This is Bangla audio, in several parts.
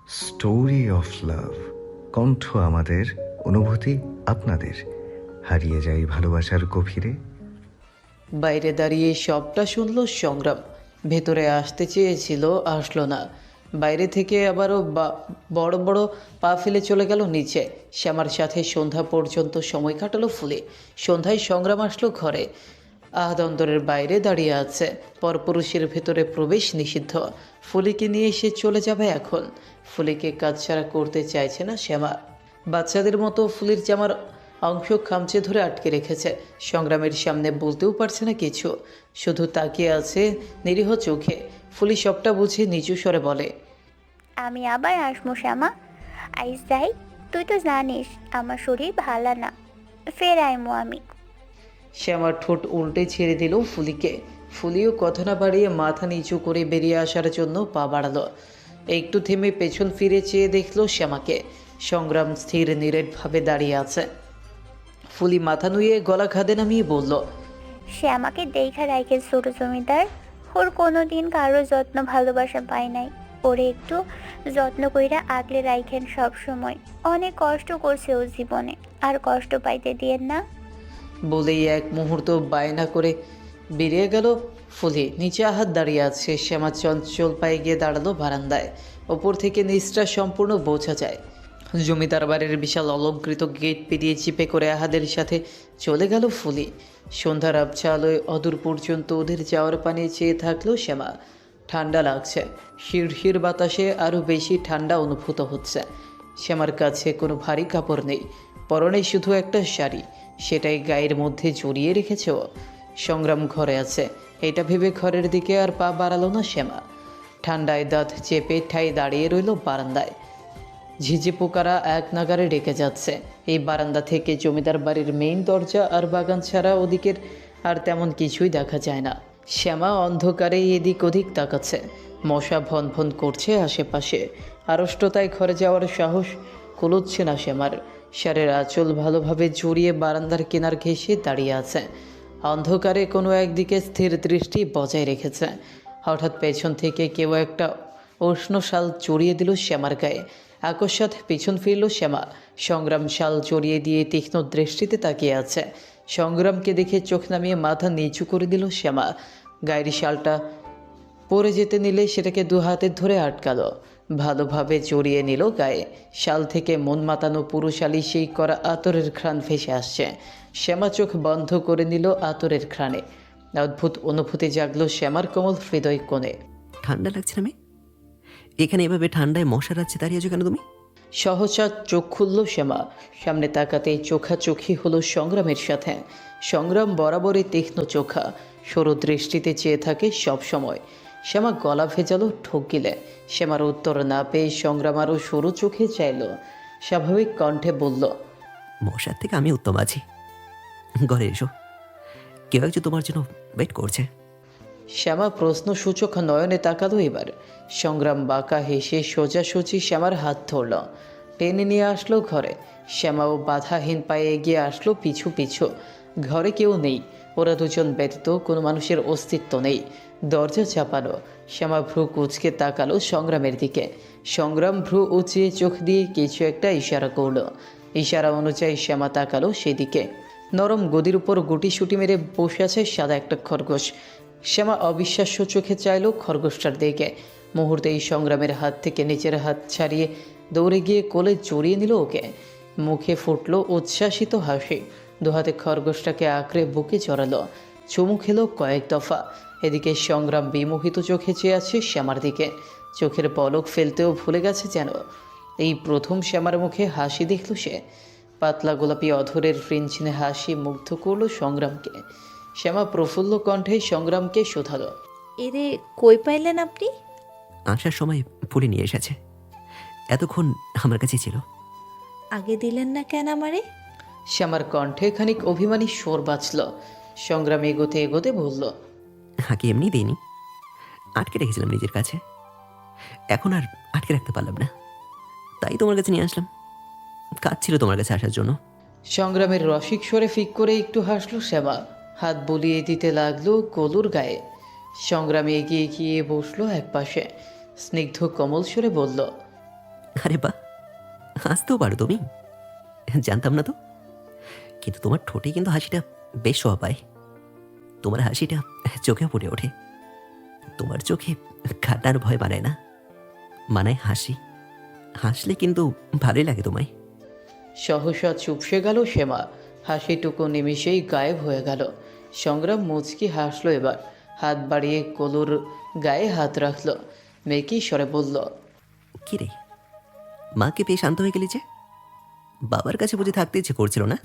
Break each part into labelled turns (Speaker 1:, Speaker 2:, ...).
Speaker 1: Story of love. কণ্ঠ আমাদের, অনুভূতি আপনাদের। হারিয়ে যাই ভালোবাসার গভীরে।
Speaker 2: বাইরে দাঁড়িয়ে সবটা শুনল সংগ্রাম। ভেতরে আসতে চেয়েছিল, আসলো না। বাইরে থেকে আবারও বড় বড় পা ফেলে চলে গেল নিচে। শ্যামার সাথে সন্ধ্যা পর্যন্ত সময় কাটালো ফুলে। সন্ধ্যায় সংগ্রাম আসলো ঘরে। আহাদন্দরের বাইরে দাঁড়িয়ে আছে। পরপুরুষের ভেতরে প্রবেশ নিষিদ্ধ। ফুলিকে নিয়ে এসে চলে যাবে এখন। ফুলিকে কাজছাড়া করতে চাইছে না শ্যামা। বাচ্চাদের মতো ফুলির জামার অংশ খামচে ধরে আটকে রেখেছে। সংগ্রামের সামনে বলতেও পারছে না কিছু, শুধু তাকিয়ে আছে নিরীহ চোখে। ফুলি সবটা বুঝে নিচু স্বরে বলে,
Speaker 3: আমি আবার আসবো শ্যামা। আইস যাই, তুই তো জানিস আমার শরীর ভালো না। ফের আইমো আমি।
Speaker 2: শ্যামার ঠোঁট উল্টে ছেড়ে দিল ফুলিকে। ফুলিও কথা না বাড়িয়ে মাথা নিচু করে বেরিয়ে আসার জন্য পা বাড়ালো। একটু থেমে পেছন ফিরে চেয়ে দেখলো শ্যামাকে। সংগ্রাম স্থির নিরেটভাবে দাঁড়িয়ে আছে। ফুলি মাথা নুয়ে গলা খাদে নামিয়ে বলল,
Speaker 3: শ্যামাকে দেখা রাখে ছোট জমিদার। ওর কোনোদিন কারো যত্ন ভালোবাসা পায় নাই। ওরে একটু যত্ন কইরা আগলে রাখেন সব সময়। অনেক কষ্ট করছে ও জীবনে, আর কষ্ট পাইতে দিয়েন না।
Speaker 2: বলেই এক মুহূর্ত বায়না করে বেরিয়ে গেল ফুলি। নিচে আহাত দাঁড়িয়ে আছে। শ্যামা চঞ্চল পায়ে গিয়ে দাঁড়ালো বারান্দায়। ওপর থেকে নিচটা সম্পূর্ণ বোঝা যায়। জমিদার বাড়ির বিশাল অলঙ্কৃত গেট পেরিয়ে চিপে করে আহাদের সাথে চলে গেল ফুলি। সন্ধ্যার আবছা আলোয় অদূর পর্যন্ত ওদের যাওয়ার পানে চেয়ে থাকলো শ্যামা। ঠান্ডা লাগছে। শিরশির বাতাসে আরও বেশি ঠান্ডা অনুভূত হচ্ছে। শ্যামার কাছে কোনো ভারী কাপড় নেই। পরনে শুধু একটা শাড়ি, সেটাই গায়ের মধ্যে জড়িয়ে রেখেছে ও। সংগ্রাম ঘরে আছে, এটা ভেবে ঘরের দিকে আর পা বাড়ালো না শ্যামা। ঠান্ডায় দাঁত চেপে ঠাই দাঁড়িয়ে রইল বারান্দায়। ঝিঝি পোকারা এক নাগারে ডেকে যাচ্ছে। এই বারান্দা থেকে জমিদার বাড়ির মেইন দরজা আর বাগান ছাড়া ওদিকের আর তেমন কিছুই দেখা যায় না। শ্যামা অন্ধকারে এদিক ওদিক তাকাচ্ছে। মশা ভন ভন করছে আশেপাশে। আড়ষ্টতায় ঘরে যাওয়ার সাহস কুলোচ্ছে না শ্যামার। শাড়ির আঁচল ভালোভাবে জড়িয়ে বারান্দার কিনার ঘেঁষে দাঁড়িয়ে আছে। অন্ধকারে কোনো একদিকে স্থির দৃষ্টি বজায় রেখেছে। হঠাৎ পেছন থেকে কেউ একটা উষ্ণ শাল জড়িয়ে দিল শ্যামার গায়ে। আকস্মাৎ পিছন ফিরল শ্যামা। সংগ্রাম শাল জড়িয়ে দিয়ে তীক্ষ্ণ দৃষ্টিতে তাকিয়ে আছে। সংগ্রামকে দেখে চোখ নামিয়ে মাথা নিচু করে দিল শ্যামা। গায়ের শালটা পরে যেতে নিলে সেটাকে দু হাতে ধরে আটকালো। ভালোভাবে জড়িয়ে নিল গায়ে। শাল থেকে মন মাতানো পুরুষালী সেই করা আতরের ঘ্রাণ ভেসে আসছে। শ্যামা চোখ বন্ধ করে নিল আতরের ঘ্রাণে। অদ্ভুত অনুভূতি জাগলো শ্যামার কোমল হৃদয় কোণে।
Speaker 4: ঠান্ডা লাগছে না মেয়ে? এখানে এভাবে ঠান্ডায় মশা রাজ্যে দাঁড়িয়ে আছো কেন তুমি?
Speaker 2: সহসা চোখ খুলল শ্যামা। সামনে তাকাতেই চোখাচোখি হলো সংগ্রামের সাথে। সংগ্রাম বরাবরই তীক্ষ্ণ চোখা, সরু দৃষ্টিতে চেয়ে থাকে সব সময়। শ্যামা গলা ভেজালো ঠোক গিলে। শ্যামার উত্তর না পেয়ে সংগ্রাম আরও সরু চোখে চাইল। স্বাভাবিক কণ্ঠে বলল,
Speaker 4: মশার থেকে আমি উত্তম আছি। ঘরে এসো, কেউ একজন তোমার জন্য ওয়েট করছে।
Speaker 2: শ্যামা প্রশ্নসূচক নয়নে তাকালো এবার। সংগ্রাম বাঁকা হেসে সোজাসুজি শ্যামার হাত ধরল, টেনে নিয়ে আসলো ঘরে। শ্যামাও বাধাহীন পায়ে এগিয়ে আসলো পিছু পিছু। ঘরে কেউ নেই। ওরা দুজন ব্যতীত কোনো মানুষের অস্তিত্ব নেই। দরজা চাপানো। শ্যামা ভ্রু কুঁচকে তাকালো সংগ্রামের দিকে। সংগ্রাম ভ্রু উঁচিয়ে চোখ দিয়ে কিছু একটা ইশারা করল। ইশারা অনুযায়ী শ্যামা তাকালো সেদিকে। নরম গদির উপর গুটিসুটি মেরে বসে আছে সাদা একটা খরগোশ। শ্যামা অবিশ্বাস্য চোখে চাইল খরগোশটার দিকে। মুহূর্তেই সংগ্রামের হাত থেকে নিচের হাত ছাড়িয়ে দৌড়ে গিয়ে কোলে জড়িয়ে নিল ওকে। মুখে ফুটল উচ্ছ্বাসিত হাসি। দুহাতে খরগোশটাকে আঁকড়ে বুকে চড়ালো। চুমু খেলো কয়েক দফা। এদিকে সংগ্রাম বিমোহিত চোখে চেয়ে আছে শ্যামার দিকে। চোখের পলক ফেলতেও ভুলে গেছে যেন। এই প্রথম শ্যামার মুখে হাসি দেখল সে। পাতলা গোলাপি অধরের ফ্রিঞ্চিনে হাসি মুগ্ধ করল সংগ্রামকে। শ্যামা প্রফুল্ল কণ্ঠে সংগ্রামকে শোধালো,
Speaker 5: এরে কই পাইলেন আপনি?
Speaker 4: আসার সময় ফুলে নিয়ে এসেছে। এতক্ষণ আমার কাছে ছিল।
Speaker 5: আগে দিলেন না কেন আমারে?
Speaker 2: শ্যামার কণ্ঠে খানিক অভিমানী স্বর বাজল। সংগ্রাম এগোতে এগোতে বলল,
Speaker 4: হাঁকে এমনি দিইনি, আটকে রেখেছিলাম নিজের কাছে। এখন আর আটকে রাখতে পারলাম না, তাই তোমার কাছে নিয়ে আসলাম। কাজ ছিল তোমার কাছে আসার জন্য।
Speaker 2: সংগ্রামের রসিক স্বরে ফিক করে একটু হাসলো শ্যামা। হাত বুলিয়ে দিতে লাগলো কলুর গায়ে। সংগ্রামে এগিয়ে গিয়ে বসলো একপাশে। স্নিগ্ধ কোমল স্বরে বলল,
Speaker 4: আরে বাহ, হাসতেও পারো তুমি? জানতাম না তো। কিন্তু তোমার ঠোঁটে কিন্তু হাসিটা বেশ শোভা পায়। তোমার হাসিটা চোখে ফুটে ওঠে। তোমার চোখে কান্নার ভয় মানায় না, মানায় হাসি। হাসলে কিন্তু ভালোই লাগে তোমায়।
Speaker 2: সহসা চুপসে গেল শ্যামা। হাসিটুকু নিমিষেই গায়েব হয়ে গেল। সংগ্রাম মুচকি হাসলো এবার। হাত বাড়িয়ে কলুর গায়ে হাত রাখলো। মেকি স্বরে বলল,
Speaker 4: কি রে, মাকে পেয়ে শান্ত হয়ে গেলি যে? বাবার কাছে বুঝে থাকতে ইচ্ছে করছিল না?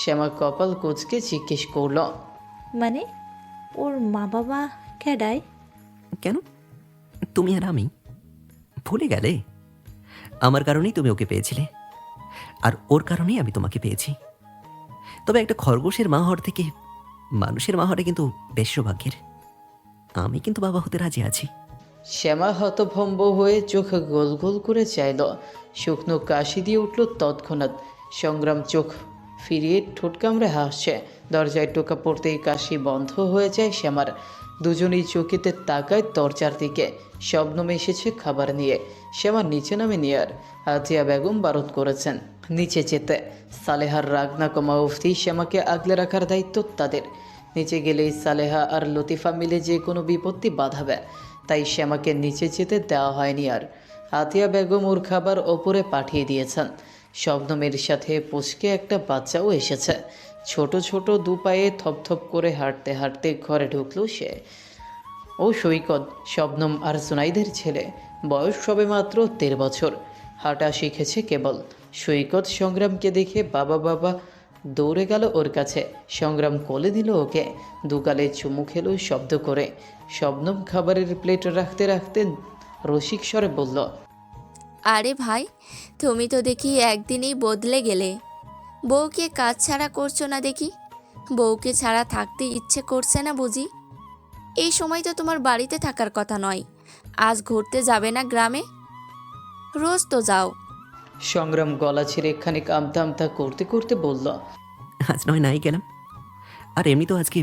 Speaker 2: শ্যামা কপাল কুঁচকে জিজ্ঞেস করল,
Speaker 5: মানে ওর মা বাবা ক্যাডায়?
Speaker 4: কেন, তুমি আর আমি ভুলে গেলে? আমার কারণেই তুমি ওকে পেয়েছিলে, আর ওর কারণেই আমি তোমাকে পেয়েছি। তবে একটা খরগোশের মা হওয়ার থেকে মানুষের মা হওয়াটা কিন্তু বেশ সৌভাগ্যের। আমি কিন্তু বাবা হতে রাজি আছি।
Speaker 2: শ্যামা হতভম্ব হয়ে চোখ গোল গোল করে চাইল। শুকনো কাশি দিয়ে উঠল তৎক্ষণাৎ। সংগ্রাম চোখ ফিরিয়ে ঠোঁট কামড়ে হাসছে। দরজায় টোকা পড়তেই কাশি বন্ধ হয়ে যায় শ্যামার। দুজনেই চকিতে তাকায় দরজার দিকে। শবনম এসেছে খাবার নিয়ে। শ্যামা নিচে নামে নিয়ার আতিয়া বেগম বারণ করেছেন নিচে যেতে। সালেহার রাগ না কমা অবধি শ্যামাকে আগলে রাখার দায়িত্ব তাদের। নিচে গেলেই সালেহা আর লতিফা মিলে যে কোনো বিপত্তি বাঁধাবে, তাই শ্যামাকে নিচে যেতে দেওয়া হয়নি আর। আতিয়া বেগম ওর খাবার ওপরে পাঠিয়ে দিয়েছেন। শবনমের সাথে পুচকে একটা বাচ্চাও এসেছে। ছোট ছোট দু পায়ে থপথপ করে হাঁটতে হাঁটতে ঘরে ঢুকলো সে। ও সৈকত, শবনম আর সুনাইদের ছেলে। বয়স সবে মাত্র 13 বছর। হাঁটা শিখেছে কেবল। সৈকত সংগ্রামকে দেখে বাবা বাবা দৌড়ে গেল ওর কাছে। সংগ্রাম কোলে দিল ওকে। দুগালে চুমু খেলো শব্দ করে। শবনম খাবারের প্লেট রাখতে রাখতে রসিক স্বরে বলল,
Speaker 6: আরে ভাই, তুমি তো দেখি একদিনেই বদলে গেলে। বউকে কাজ ছাড়া করছো না দেখি। বউকে ছাড়া থাকতে ইচ্ছে করছে না বুঝি? এই সময় তো তোমার বাড়িতে থাকার কথা নয়। আজ ঘুরতে যাবে না গ্রামে? রোজ তো যাও।
Speaker 2: সংগ্রাম গলা ছেড়ে খানিক আমতা আমতা করতে করতে বলল,
Speaker 4: আজ নয় নাই গেলাম, আর এমনি তো আজকে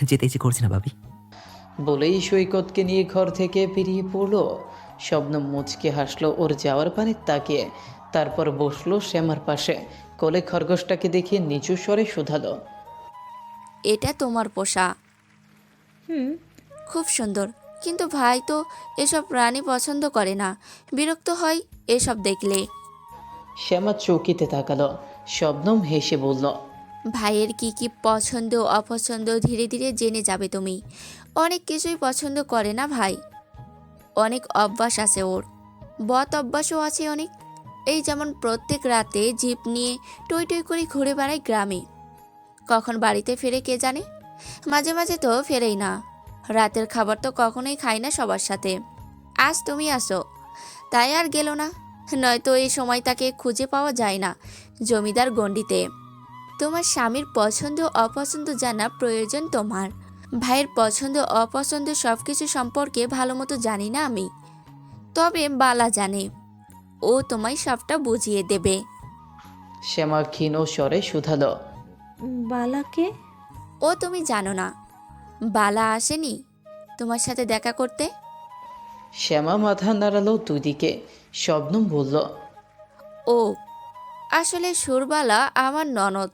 Speaker 4: যেতে ইচ্ছে করছে না ভাবি।
Speaker 2: বলেই সৈকতকে নিয়ে ঘর থেকে বেরিয়ে পড়ল। শবনম মুচকে হাসলো ওর যাওয়ার পানে তাকিয়ে। তারপর বসলো শ্যামার পাশে। কোলে খরগোশটাকে দেখে নিচু স্বরে শুধালো,
Speaker 6: এটা তোমার পোষা?
Speaker 5: হুম।
Speaker 6: খুব সুন্দর। কিন্তু ভাই তো এসব প্রাণী পছন্দ করে না, বিরক্ত হয় এসব দেখলে।
Speaker 2: শ্যামা চৌকিতে তাকালো। শবনম হেসে বলল,
Speaker 6: ভাইয়ের কি কি পছন্দ অপছন্দ ধীরে ধীরে জেনে যাবে তুমি। অনেক কিছুই পছন্দ করে না ভাই। অনেক অভ্যাস আছে ওর। বদ অভ্যাসও আছে অনেক। এই যেমন প্রত্যেক রাতে জিপ নিয়ে টই টই করে ঘুরে বেড়ায় গ্রামে। কখন বাড়িতে ফেরে কে জানে। মাঝে মাঝে তো ফেরেই না। রাতের খাবার তো কখনোই খায় না সবার সাথে। আজ তুমি আসো তাই আর গেল না, নয়তো এই সময় তাকে খুঁজে পাওয়া যায় না জমিদার গণ্ডিতে। তোমার স্বামীর পছন্দ অপছন্দ জানা প্রয়োজন তোমার। ভাইয়ের পছন্দ অপছন্দ সব কিছু সম্পর্কে ভালো মতো জানি না আমি, তবে বালা জানে। ও তোমায় সবটা বুঝিয়ে দেবে।
Speaker 2: শ্যামা ক্ষীণ স্বরে শুধালো,
Speaker 5: বালাকে?
Speaker 6: ও তুমি জানো না? বালা আসেনি তোমার সাথে দেখা করতে?
Speaker 2: শ্যামা মাথা নাড়ালো দুদিকে। শবনম বলল,
Speaker 6: ও আসলে সুরবালা আমার ননদ।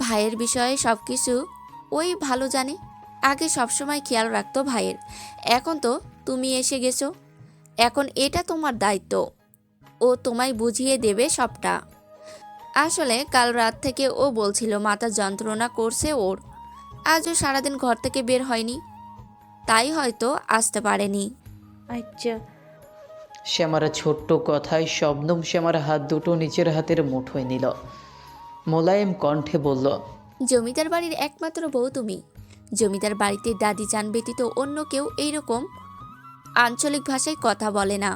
Speaker 6: ভাইয়ের বিষয়ে সব কিছু ওই ভালো জানে। আগে সবসময় খেয়াল রাখতো ভাইয়ের। এখন তো তুমি এসে গেছো, এখন এটা তোমার দায়িত্ব। ও তোমায় বুঝিয়ে দেবে সবটা। আসলে কাল রাত থেকে ও বলছিল মাথা যন্ত্রণা করছে ওর। আজও সারাদিন ঘর থেকে বের হয়নি, তাই হয়তো আসতে পারেনি।
Speaker 5: আচ্ছা।
Speaker 2: শ্যামার ছোট্ট কথায় শবনম শ্যামার হাত দুটো নিচের হাতের মুঠোয় নিল। মোলায়েম কণ্ঠে বলল,
Speaker 6: জমিদার বাড়ির একমাত্র বউ তুমি। জমিদার বাড়িতে দাদি চান ব্যতীত অন্য কেউ এইরকম আঞ্চলিক ভাষায় কথা বলে না।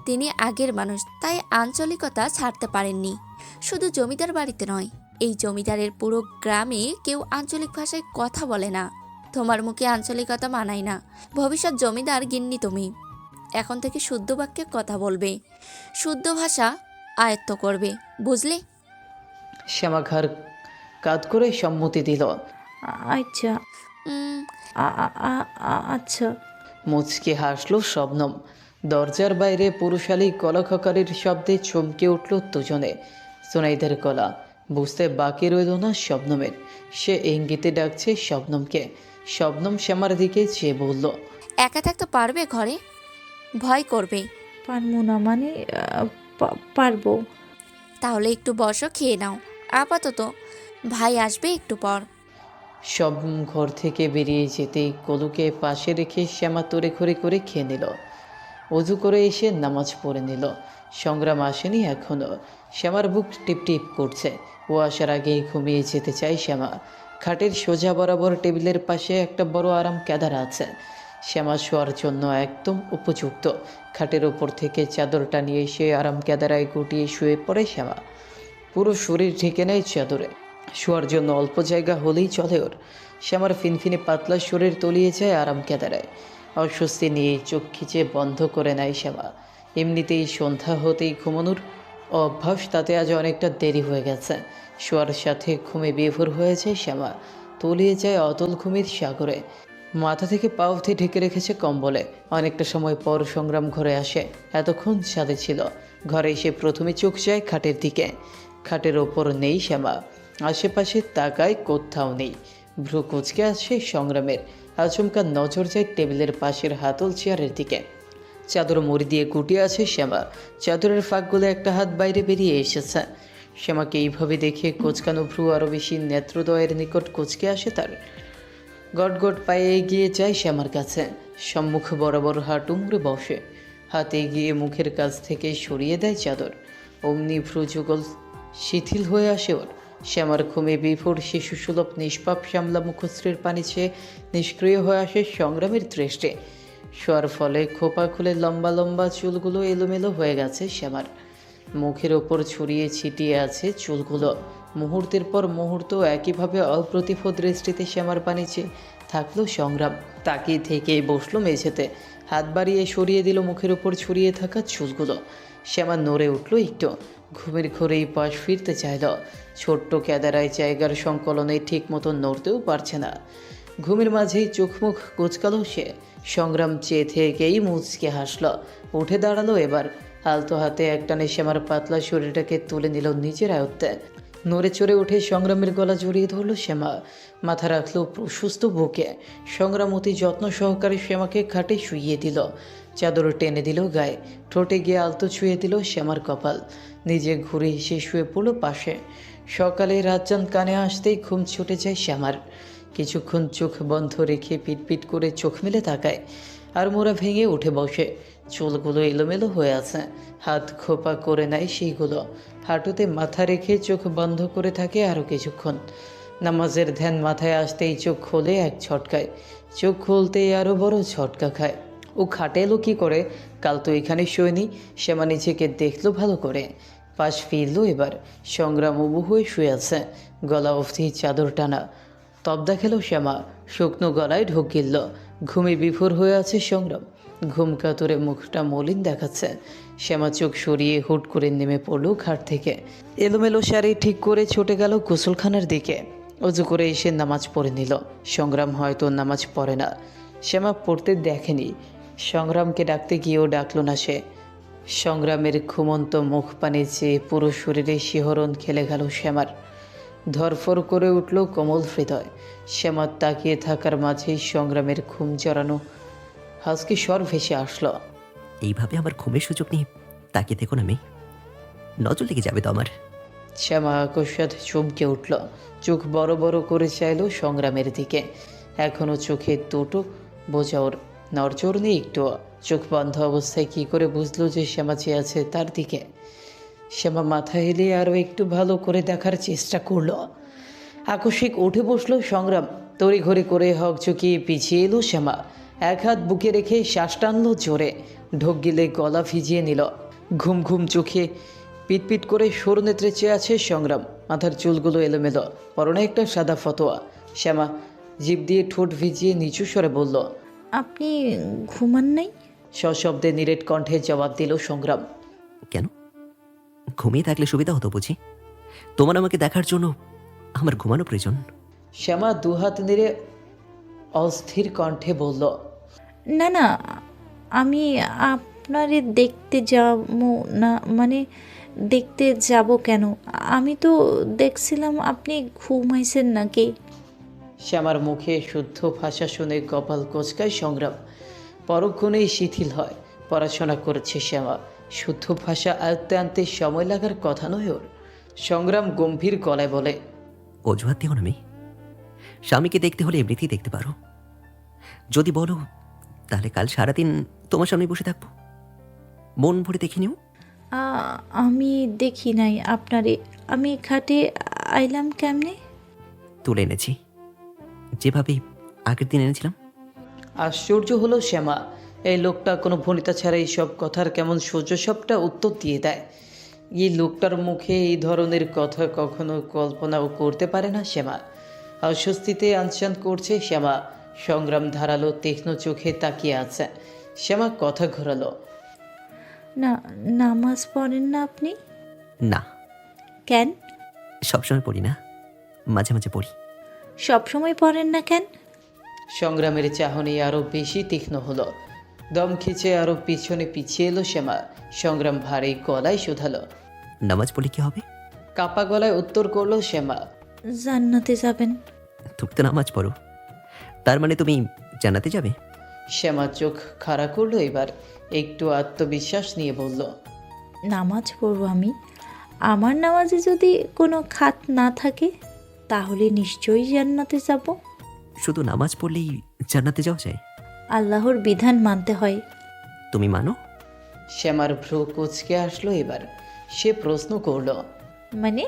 Speaker 6: তিনি আগের মানুষ, তাই আঞ্চলিকতা ছাড়তে পারেননি। শুধু জমিদার বাড়িতে নয়, এই জমিদারের পুরো গ্রামে কেউ আঞ্চলিক ভাষায় কথা বলে না। তোমার মুখে আঞ্চলিকতা মানায় না। ভবিষ্যৎ জমিদার গিন্নি তুমি। এখন থেকে শুদ্ধ বাক্যে কথা বলবে, শুদ্ধ ভাষা আয়ত্ত করবে, বুঝলে?
Speaker 2: শ্যামা ঘাড় কাত করে সম্মতি দিল।
Speaker 5: আচ্ছা।
Speaker 6: উম,
Speaker 5: আচ্ছা।
Speaker 2: মুচকে হাসলো শবনম। দরজার বাইরে পুরুষালী কলাখকারির শব্দে চমকে উঠল দুজনে। সুনাইদের গলা বুঝতে বাকি রইল না শবনমের। সে ইঙ্গিতে ডাকছে শবনমকে। শবনম শ্যামার দিকে চেয়ে বলল,
Speaker 6: একা থাকতে পারবে ঘরে? ভয় করবে।
Speaker 5: পারবো না মানে পারবো।
Speaker 6: তাহলে একটু বসো, খেয়ে নাও। আপাতত ভাই আসবে একটু পর।
Speaker 2: শবনম ঘর থেকে বেরিয়ে যেতেই কলুকে পাশে রেখে শ্যামা তড়িঘড়ি করে খেয়ে নিল। অজু করে এসে নামাজ পড়ে নিল। সংগ্রাম আসেনি এখনো। শ্যামার বুক টিপটিপ করছে। ও আসার আগেই ঘুমিয়ে যেতে চায় শ্যামা। খাটের সোজা বরাবর টেবিলের পাশে একটা বড় আরাম কেদারা আছে। শ্যামা শোয়ার জন্য একদম উপযুক্ত। খাটের ওপর থেকে চাদরটা নিয়ে এসে আরাম কেদারায় গুটিয়ে শুয়ে পড়ে শ্যামা। পুরো শরীর ঢেকে নেয় চাদরে। শোয়ার জন্য অল্প জায়গা হলেই চলে ওর। শ্যামার ফিনফিনে পাতলা শরীর তলিয়ে যায় আরাম কেদারায়। অস্বস্তি নিয়ে চোখ খিচে বন্ধ করে নেয় শ্যামা। এমনিতেই সন্ধ্যা হতেই ঘুমানোর অভ্যাস, তাতে আজ অনেকটা দেরি হয়ে গেছে। শোয়ার সাথে ঘুমে বিভোর হয়ে যায় শ্যামা। তলিয়ে যায় অতল ঘুমের সাগরে। মাথা থেকে পা অবধি ঢেকে রেখেছে কম্বলে। অনেকটা সময় পর সংগ্রাম ঘরে আসে। এতক্ষণ ছাদে ছিল। ঘরে এসে প্রথমে চোখ যায় খাটের দিকে। খাটের ওপর নেই শ্যামা। আশেপাশে তাকায়, কোথাও নেই। ভ্রু কুচকে আসে সংগ্রামের। আচমকা নজর যায় টেবিলের পাশের হাতল চেয়ারের দিকে। চাদর মুড়ি দিয়ে গুটিয়ে আছে শ্যামা। চাদরের ফাঁকগুলো একটা হাত বাইরে বেরিয়ে এসেছে। শ্যামাকে এইভাবে দেখে কোচকানো ভ্রু আরও বেশি নেত্রদয়ের নিকট কুচকে আসে তার। গটগট পায়ে এগিয়ে যায় শ্যামার কাছে। সম্মুখ বরাবর হাঁটু মুড়ে বসে। হাতে এগিয়ে মুখের কাছ থেকে সরিয়ে দেয় চাদর। অমনি ভ্রু যুগল শিথিল হয়ে আসে ওর। শ্যামার ঘুমে বিভোর শিশুসুলভ নিষ্পাপ শ্যামলা মুখশ্রীর পানি চেয়ে নিষ্ক্রিয় হয়ে আসে সংগ্রামের দৃষ্টি। শোয়ার ফলে খোপা খুলে লম্বা লম্বা চুলগুলো এলোমেলো হয়ে গেছে শ্যামার। মুখের ওপর ছড়িয়ে ছিটিয়ে আছে চুলগুলো। মুহূর্তের পর মুহূর্ত একইভাবে অপ্রতিভ দৃষ্টিতে শ্যামার পানি চেয়ে থাকলো সংগ্রাম। তাকিয়ে থেকেই বসলো মেঝেতে। হাত বাড়িয়ে সরিয়ে দিল মুখের ওপর ছড়িয়ে থাকা চুলগুলো। শ্যামা নড়ে উঠল একটু। ঘুমের ঘোরেই পাশ ফিরতে চাইল। ছোট্ট কেদারায় জায়গার সংকলনে ঠিক মতো নড়তেও পারছে না। ঘুমের মাঝেই চোখ মুখ কুচকালো সে। সংগ্রাম চেয়ে থেকেই মুচকে হাসল। উঠে দাঁড়ালো এবার। আলতো হাতে একটানে শ্যামার পাতলা শরীরটাকে তুলে নিল নিজের আয়ত্তে। নড়ে চড়ে উঠে সংগ্রামের গলা জড়িয়ে ধরল শ্যামা। মাথা রাখলো প্রশস্ত বুকে। সংগ্রাম অতি যত্ন সহকারে শ্যামাকে খাটে শুইয়ে দিল। চাদর টেনে দিল গায়ে। ঠোঁটে গিয়ে আলতো ছুঁয়ে দিল শ্যামার কপাল। নিজে ঘুরে এসে শুয়ে পড়ল পাশে। সকালে রাতজান কানে আসতেই ঘুম ছুটে যায় শ্যামার। কিছুক্ষণ চোখ বন্ধ রেখে পিটপিট করে চোখ মেলে তাকায়। আর মোড়া ভেঙে উঠে বসে। চুলগুলো এলোমেলো হয়ে আছে। হাত খোপা করে নেয় সেইগুলো। হাঁটুতে মাথা রেখে চোখ বন্ধ করে থাকে আরও কিছুক্ষণ। নামাজের ধ্যান মাথায় আসতেই চোখ খোলে এক ঝটকায়। চোখ খুলতেই আরও বড় ঝটকা খায়। ও খাটে এলো কী করে? কাল তো এখানে শোয়নি। শ্যামা নিজেকে দেখলো ভালো করে। পাশ ফিরল এবার। সংগ্রাম উবু হয়ে শুয়ে আছে। গলা অবধি চাদর টানা। তবদা খেল শ্যামা। শুকনো গলায় ঢোক গিলল। ঘুমে বিভোর হয়ে আছে সংগ্রাম। ঘুম কাতরে মুখটা মলিন দেখাচ্ছে। শ্যামা চোখ সরিয়ে হুট করে নেমে পড়ল খাট থেকে। এলোমেলো শাড়ি ঠিক করে ছুটে গেল গোসলখানার দিকে। অজু করে এসে নামাজ পড়ে নিল। সংগ্রাম হয়তো নামাজ পড়ে না। শ্যামা পড়তে দেখেনি। সংগ্রামকে ডাকতে গিয়েও ডাকলো না সে। সংগ্রামের ঘুমন্ত মুখ পানে চেয়ে পুরো শরীরে শিহরণ খেলে গেল শ্যামার। ধরফর করে উঠল কোমল হৃদয়। শ্যামার তাকিয়ে থাকার মাঝেই সংগ্রামের ঘুম জড়ানো হাসকি স্বর ভেসে আসলো।
Speaker 4: এইভাবে আমার ঘুমের সুযোগ নিয়ে তাকিয়ে দেখো না মেয়ে, নজর লেগে যাবে তো আমার।
Speaker 2: শ্যামা আকস্মাৎ চমকে উঠল। চোখ বড় বড় করে চাইল সংগ্রামের দিকে। এখনও চোখে দুটো বোঝা ওর। নড়চড় নেই একটু। চোখ বন্ধ অবস্থায় কী করে বুঝলো যে শ্যামা চেয়ে আছে তার দিকে? শ্যামা মাথা হেলিয়ে আরও একটু ভালো করে দেখার চেষ্টা করলো। আকস্মিক উঠে বসলো সংগ্রাম। তড়িঘড়ি করে হক চুকিয়ে পিছিয়ে এলো শ্যামা। এক হাত বুকে রেখে শ্বাস টানলো জোরে। ঢোক গিলে গলা ভিজিয়ে নিল। ঘুম ঘুম চোখে পিটপিট করে সরু নেত্রে চেয়ে আছে সংগ্রাম। মাথার চুলগুলো এলোমেলো। পরনে একটা সাদা ফতোয়া। শ্যামা জিভ দিয়ে ঠোঁট ভিজিয়ে নিচু স্বরে বলল,
Speaker 5: আপনি ঘুমান নাই?
Speaker 2: সশব্দে নিরেট কণ্ঠে জবাব দিল সংগ্রাম।
Speaker 4: কেন? ঘুমিয়ে থাকলে সুবিধা হতো বুঝি? তোমার আমাকে দেখার জন্য আমার ঘুমানো প্রয়োজন।
Speaker 2: শ্যামা দুহাত নেড়ে অস্থির কণ্ঠে বলল,
Speaker 5: না না, আমি আপনারে দেখতে যাবো না, মানে দেখতে যাব কেন? আমি তো দেখছিলাম আপনি ঘুমাইছেন নাকি।
Speaker 2: শ্যামার মুখে শুদ্ধ ভাষা শুনে কপাল কোচকায় সংগ্রাম। পরক্ষণেই শিথিল হয়। পড়াশোনা করেছে শ্যামা, শুদ্ধ ভাষা আয়ত্তে আনতে সময় লাগার কথা নয় ওর। সংগ্রাম গম্ভীর গলায় বলে,
Speaker 4: অজুহাত দিও না মেয়ে। স্বামীকে দেখতে হলে এমনিতেই দেখতে পারো। যদি বলো তাহলে কাল সারাদিন তোমার সামনে বসে থাকবো, মন ভরে দেখে নিও।
Speaker 5: আমি দেখি নাই আপনারে। আমি খাটে আইলাম কেমনে?
Speaker 4: তুলে এনেছি, যেভাবে আগের দিন এনেছিলাম।
Speaker 2: আশ্চর্য হলো শ্যামা। এই লোকটা কোনো ভনিতা ছাড়া এই সব কথার কেমন সহ্য সবটা উত্তর দিয়ে দেয়। এই লোকটার মুখে এই ধরনের কথা কখনো কল্পনাও করতে পারে না শ্যামা। অস্বস্তিতে আনচান করছে শ্যামা। সংগ্রাম ধারালো তীক্ষ্ণ চোখে তাকিয়ে আছে। শ্যামা কথা ঘোরালো,
Speaker 5: না, নামাজ পড়েন না আপনি?
Speaker 4: না,
Speaker 5: কেন?
Speaker 4: সবসময় পড়ি না, মাঝে মাঝে পড়ি।
Speaker 5: সব সময় পড়েন না কেন?
Speaker 2: সংগ্রামের চাহনি আরও বেশি তীক্ষ্ণ হলো। দম খিচে আরও পিছনে পিছিয়ে এলো শ্যামা। সংগ্রাম ভারী গলায় শুধালো।
Speaker 4: নামাজ পড়লে কি হবে?
Speaker 2: কাপা গলায় উত্তর করলো শ্যামা।
Speaker 5: জান্নাতে যাবেন।
Speaker 4: তুমি তো নামাজ পড়ো, তার মানে তুমি জান্নাতে যাবে?
Speaker 2: শ্যামা চোখ খাড়া করলো এবার, একটু আত্মবিশ্বাস নিয়ে বলল,
Speaker 5: নামাজ পড়ব আমি। আমার নামাজে যদি কোনো খাত না থাকে তাহলে নিশ্চয়ই জান্নাতে যাব।
Speaker 4: শুধু নামাজ পড়লেই জান্নাতে যাওয়া যায়?
Speaker 5: আল্লাহর বিধান মানতে হয়।
Speaker 4: তুমি মানো?
Speaker 2: শ্যামার ভ্রু কুচকে আসলো এবার। সে প্রশ্ন করলো,
Speaker 5: মানে?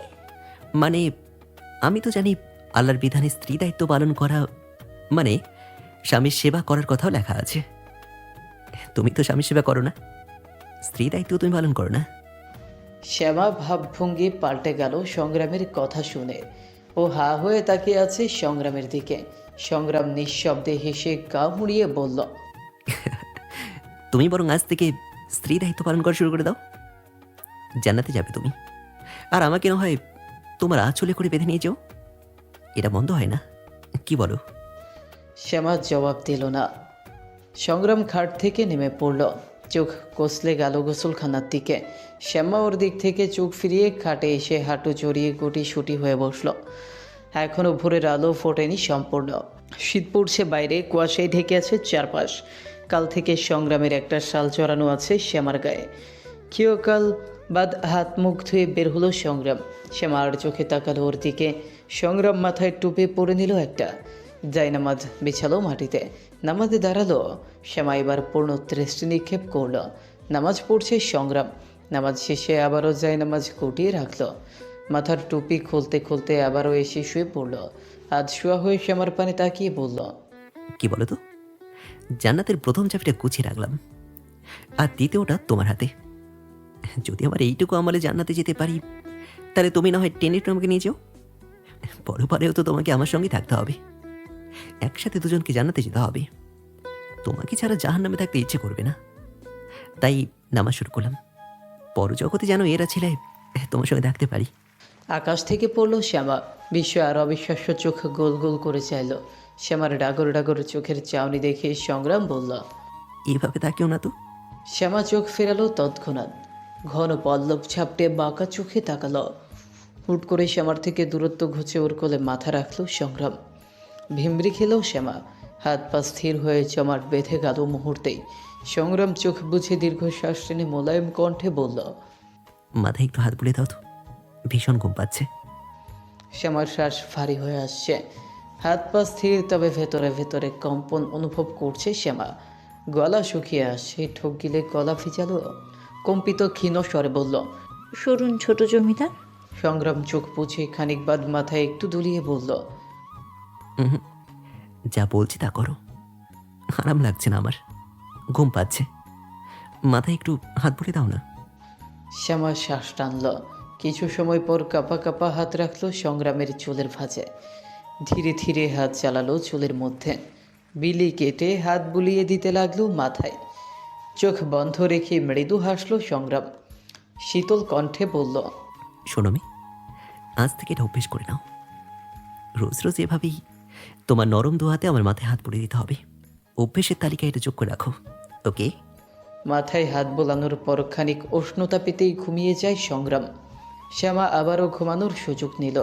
Speaker 4: মানে আমি তো জানি আল্লাহর বিধানে স্ত্রী দায়িত্ব পালন করা মানে স্বামীর সেবা করার কথাও লেখা আছে। তুমি তো স্বামীর সেবা করো না, স্ত্রী দায়িত্ব তুমি পালন করো না।
Speaker 2: শ্যামা ভাবভঙ্গি পাল্টে গেল সংগ্রামের কথা শুনে। ও হা হয়ে তাকিয়ে আছে সংগ্রামের দিকে। সংগ্রাম নিঃশব্দে হেসে গা মুড়িয়ে বলল,
Speaker 4: তুমি বরং আজ থেকে স্ত্রী দায়িত্ব পালন করা শুরু করে দাও, জান্নাতে যাবে তুমি। আর আমাকে না হয় তোমার আঁচলে করে বেঁধে নিয়ে যাও। এটা বন্ধ হয় না, কি বলো?
Speaker 2: শ্যামা জবাব দিল না। সংগ্রাম খাট থেকে নেমে পড়ল। চোখ কষলে গেল গোসলখানার দিকে। শ্যামা ওর দিক থেকে চোখ ফিরিয়ে খাটে এসে হাঁটু জড়িয়ে গুটি হয়ে বসল। এখনও ভোরের আলো ফোটেনি সম্পূর্ণ। শীত পড়ছে বাইরে, কুয়াশায় ঢেকে আছে চারপাশ। কাল থেকে সংগ্রামের একটা শাল চড়ানো আছে শ্যামার গায়ে। ক্ষীয়কাল বাদ হাত মুখ ধুয়ে বের হলো সংগ্রাম। শ্যামা আর চোখে তাকালো ওর দিকে। সংগ্রাম মাথায় টুপি পরে নিল একটা। জায়নামাজ বিছালো মাটিতে, নামাজে দাঁড়ালো। শ্যামা এবার পূর্ণ দৃষ্টি নিক্ষেপ করল। নামাজ পড়ছে সংগ্রাম। নামাজ শেষে আবারও জায়নামাজ গুটিয়ে রাখলো। মাথার টুপি খুলতে খুলতে আবারও এসে শুয়ে পড়ল। আজ শোয়া হয়ে শ্যামার পানে তাকিয়ে বলল,
Speaker 4: কি বলো তো? জান্নাতের প্রথম চাবিটা গুছিয়ে রাখলাম, আর দ্বিতীয়টা তোমার হাতে। যদি আমার এইটুকু আমলে জান্নাতে যেতে পারি, তাহলে তুমি না হয় টেনে আমাকে নিয়ে যাও। পরেও তো তোমাকে আমার সঙ্গে থাকতে হবে, একসাথে দুজনকে জান্নাতে যেতে হবে। তোমাকে ছাড়া জাহান্নামে থাকতে ইচ্ছে করবে না। তাই নামাজ শুরু করলাম, পরজগতে যেন এরা ছেলে তোমার সঙ্গে থাকতে পারি।
Speaker 2: আকাশ থেকে পড়ল শ্যামা। বিশ্ব আর অবিশ্বাস্য চোখ গোল গোল করে চাইল। শ্যামার ডাগর ডাগর চোখের চাউনি দেখে সংগ্রাম বলল,
Speaker 4: এইভাবে তাকেও না তো।
Speaker 2: শ্যামা চোখ ফেরালো তৎক্ষণাৎ। ঘন পল্লব ছাপটে বাঁকা চোখে তাকালো। হুট করে শ্যামার থেকে দূরত্ব ঘুচে ওর কোলে মাথা রাখল সংগ্রাম। ভিমরি খেলেও শ্যামা। হাত পা স্থির হয়ে জমাট বেঁধে গেল মুহূর্তেই। সংগ্রাম চোখ বুঝে দীর্ঘশ্বাস টেনে মোলায়েম কণ্ঠে বলল,
Speaker 4: মাথায় একটু হাত বুলিয়ে দাও তো, ভীষণ ঘুম পাচ্ছে।
Speaker 2: শ্যামার শ্বাস ভারী হয়ে আসছে। হাত পা স্থির, তবে ভেতরে ভেতরে কম্পন অনুভব করছে শ্যামা। গলা শুকিয়ে আসছে, ঠোক গিলে গলা ভিজালো। কম্পিত ক্ষীণ স্বরে বলল,
Speaker 5: সরুন ছোট জমিদার।
Speaker 2: সংগ্রাম চোখ পুছে খানিক বাদ মাথায় একটু দুলিয়ে বলল,
Speaker 4: যা বলছি তা করো। আরাম লাগছে না আমার, ঘুম পাচ্ছে। মাথায় একটু হাত বুলিয়ে দাও না।
Speaker 2: শ্যামা শ্বাস টানল। কিছু সময় পর কাপা কাপা হাত রাখলো সংগ্রামের চুলের ভাঁজে। ধীরে ধীরে হাত চালালো চুলের মধ্যে। বিলি কেটে হাত বুলিয়ে দিতে লাগলো মাথায়। চোখ বন্ধ রেখে মৃদু হাসলো সংগ্রাম। শীতল কণ্ঠে বলল,
Speaker 4: শোনো মেয়ে, আজ থেকে এটা অভ্যেস করে নাও। রোজ রোজ এভাবেই তোমার নরম দোহাতে আমার মাথায় হাত পুড়ে দিতে হবে। অভ্যেসের তালিকায় এটা যোগ করে রাখো, ওকে?
Speaker 2: মাথায় হাত বোলানোর পর খানিক উষ্ণতা পেতেই ঘুমিয়ে যায় সংগ্রাম। শ্যামা আবারও ঘুমানোর সুযোগ নিল।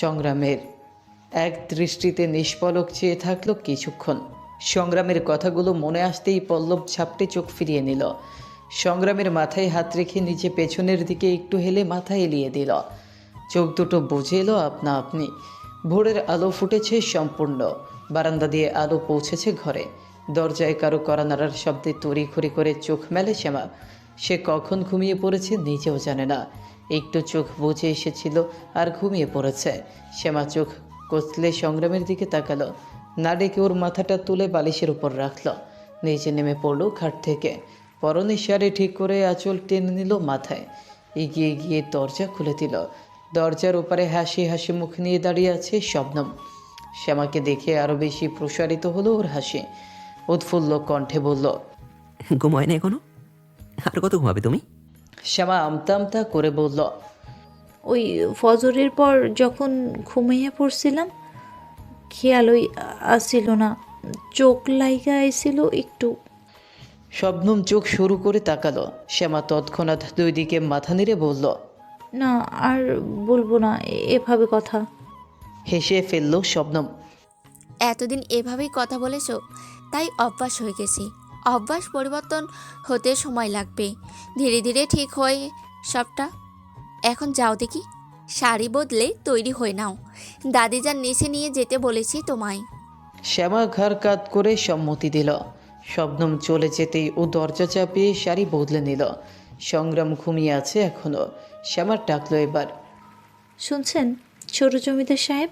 Speaker 2: সংগ্রামের এক দৃষ্টিতে নিষ্পলক চেয়ে থাকলো কিছুক্ষণ। সংগ্রামের কথাগুলো মনে আসতেই পল্লব ঝাপটে চোখ ফিরিয়ে নিল। সংগ্রামের মাথায় হাত রেখে নিচে পেছনের দিকে একটু হেলে মাথা এলিয়ে দিল। চোখ দুটো বুঝে এলো আপনা আপনি। ভোরের আলো ফুটেছে সম্পূর্ণ। বারান্দা দিয়ে আলো পৌঁছেছে ঘরে। দরজায় কারো কড়া নাড়ার শব্দে তড়িঘড়ি করে চোখ মেলে শ্যামা। সে কখন ঘুমিয়ে পড়েছে নিজেও জানে না। একটু চোখ বুঝে এসেছিল আর ঘুমিয়ে পড়েছে। শ্যামা চোখ কচলে সংগ্রামের দিকে তাকালো। না ডেকে ওর মাথাটা তুলে বালিশের উপর রাখলো। নিচে নেমে পড়লো খাট থেকে। পরনে শাড়ি ঠিক করে আঁচল টেনে নিল মাথায়। এগিয়ে গিয়ে দরজা খুলে দিল। দরজার ওপারে হাসি হাসি মুখ নিয়ে দাঁড়িয়ে আছে শবনম। শ্যামাকে দেখে আরও বেশি প্রসারিত হলো ওর হাসি। উৎফুল্ল কণ্ঠে বলল,
Speaker 4: ঘুমায় না এখনো? আর কত ঘুমাবে তুমি?
Speaker 2: শ্যামা আমতা আমতা করে বলল,
Speaker 5: ওই ফজরের পর যখন ঘুমাইয়া পড়ছিলাম খেয়ালই আসছিল না, চোখ লাইগা আইছিল একটু।
Speaker 2: শবনম চোখ শুরু করে তাকালো। শ্যামা তৎক্ষণাৎ দুই দিকে মাথা নেড়ে বলল,
Speaker 5: না আর বলবো না এভাবে কথা।
Speaker 2: হেসে ফেলল শবনম।
Speaker 6: এতদিন এভাবেই কথা বলেছো, তাই অভ্যাস হয়ে গেছি। অভ্যাস পরিবর্তন হতে সময় লাগবে, ধীরে ধীরে ঠিক হয় সবটা। এখন যাও দেখি, শাড়ি বদলে তৈরি হয়ে নাও। দাদিজান নিচে নিয়ে যেতে বলেছি তোমায়।
Speaker 2: শ্যামা ঘাড় কাত করে সম্মতি দিল। শবনম চলে যেতেই ও দরজা চাপিয়ে শাড়ি বদলে নিল। সংগ্রাম ঘুমিয়ে আছে এখনো। শ্যামার ডাকলো এবার,
Speaker 5: শুনছেন ছোট জমিদার সাহেব,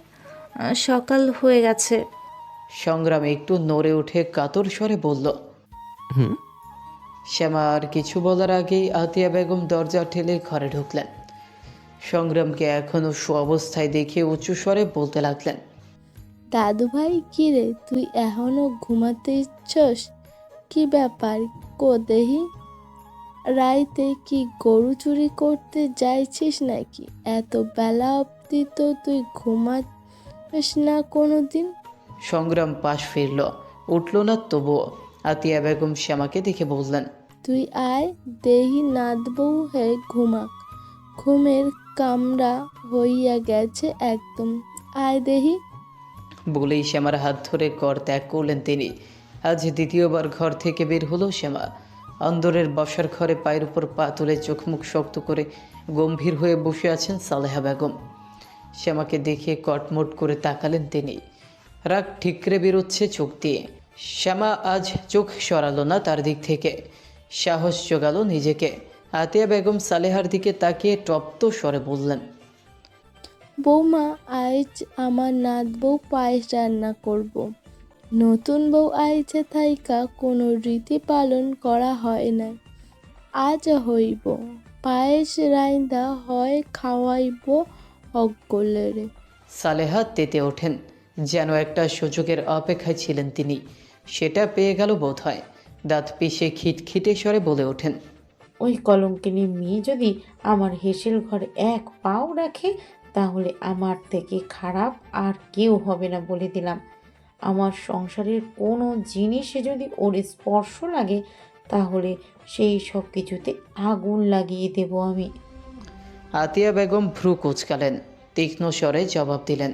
Speaker 5: সকাল হয়ে গেছে।
Speaker 2: সংগ্রাম একটু নড়ে উঠে কাতর স্বরে বলল।
Speaker 4: হুম।
Speaker 2: শ্যামা আর কিছু বলার আগেই আতিয়া বেগম দরজা ঠেলে ঘরে ঢুকলেন। সংগ্রামকে এখনো অবস্থায় দেখে উঁচু স্বরে বলতে লাগলেন,
Speaker 7: দাদু ভাই, কি রে, তুই এখনো ঘুমাতে ইচ্ছস? কি ব্যাপার কো দেহি? রাইতে কি গরু চুরি করতে যাইছিস নাকি? এত বেলা অবধি তো তুই ঘুমাস না কোনো দিন।
Speaker 2: সংগ্রাম পাশ ফিরল, উঠল না তবুও। আতিয়া বেগম শ্যামাকে দেখে বললেন,
Speaker 7: তুই আয় দেহি, নাদবউ হে ঘুমাক। ঘুমের কামড়া হইয়া গেছে একদম, আয় দেহি।
Speaker 2: বলেই শ্যামার হাত ধরে ঘর ত্যাগ করলেন তিনি। আজ দ্বিতীয়বার ঘর থেকে বের হলো শ্যামা। অন্দরের বসার ঘরে পায়ের উপর পা তুলে চোখ মুখ শক্ত করে গম্ভীর হয়ে বসে আছেন সালেহা বেগম। শ্যামাকে দেখে কটমট করে তাকালেন তিনি। রাগ ঠিকরে বেরোচ্ছে চোখ দিয়ে। শ্যামা আজ চোখ সরালো না তার দিক থেকে। সাহস জোগালো নিজেকে। আতিয়া বেগম সালেহার দিকে তাকিয়ে তপ্ত স্বরে বললেন,
Speaker 7: বৌমা, আজ আমার নাত বউ পায়েস রান্না করব। নতুন বউ আইছে থাইকা কোনো রীতি পালন করা হয় না, আজ হইব। পায়েস রাইন্দা হয় খাওয়াইব অকলেরে।
Speaker 2: সালেহা তেতে ওঠেন। যেন একটা সুযোগের অপেক্ষায় ছিলেন তিনি। সেটা পেয়ে গেল বোধ হয়। দাঁত পিষে খিটখিটে স্বরে বলে ওঠেন,
Speaker 8: ওই কলঙ্কিনী মেয়ে যদি আমার হেসেল ঘরে এক পাও রাখে তাহলে আমার থেকে খারাপ আর কেউ হবে না বলে দিলাম। আমার সংসারের কোনো জিনিসে যদি ওর স্পর্শ লাগে তাহলে সেই সব কিছুতে আগুন লাগিয়ে দেব আমি।
Speaker 2: আতিয়া বেগম ভ্রু কুচকালেন। তীক্ষ্ণ স্বরে জবাব দিলেন,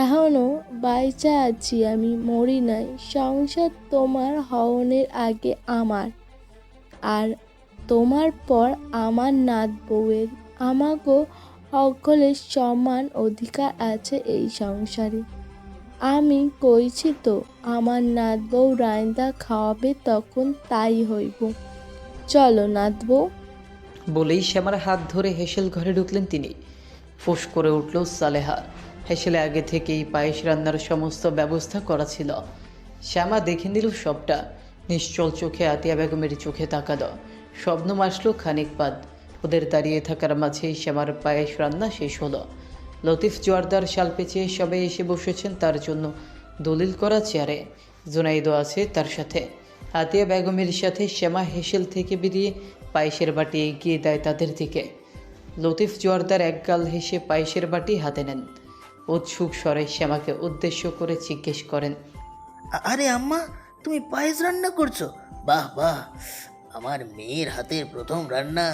Speaker 7: এখনো বাইচা আছি, আমি মরি নাই। সংসার তোমার হওনের আগে আমার, আর তোমার পর আমার নাত বউয়ের। আমাকেও সকলের সমান অধিকার আছে এই সংসারে। আমি কইছি তো, আমার নাত বউ রাইন্দা খাওয়াবে, তখন তাই হইব। চলো নাত বউ।
Speaker 2: বলেই শ্যামার হাত ধরে হেসেল ঘরে ঢুকলেন তিনি। ফুস করে উঠল সালেহা। হেসেলে আগে থেকেই পায়েস রান্নার সমস্ত ব্যবস্থা করা ছিল। শ্যামা দেখে নিল সবটা। নিশ্চল চোখে আতিয়া বেগমের চোখে তাকালো। শবনম আসলো খানিক বাদ। ওদের দাঁড়িয়ে থাকার মাঝেই শ্যামার পায়েস রান্না শেষ হলো। লতিফ জোয়ারদার শাল পেঁচিয়ে সবাই এসে বসেছেন তার জন্য দলিল করা চেয়ারে। জুনাইদও আছে তার সাথে। আতিয়া বেগমের সাথে শ্যামা হেসেল থেকে বেরিয়ে পায়েসের বাটি এগিয়ে দেয় তাদের দিকে। লতিফ জোয়ারদার একগাল হেসে পায়েসের বাটি হাতে নেন। উৎসুক স্বরে শ্যামাকে উদ্দেশ্য করে জিজ্ঞেস করেন,
Speaker 9: আরে আম্মা, তুমি পায়েস রান্না করছো? বাহ বাহ, আমার মেয়ের হাতের প্রথম রান্না,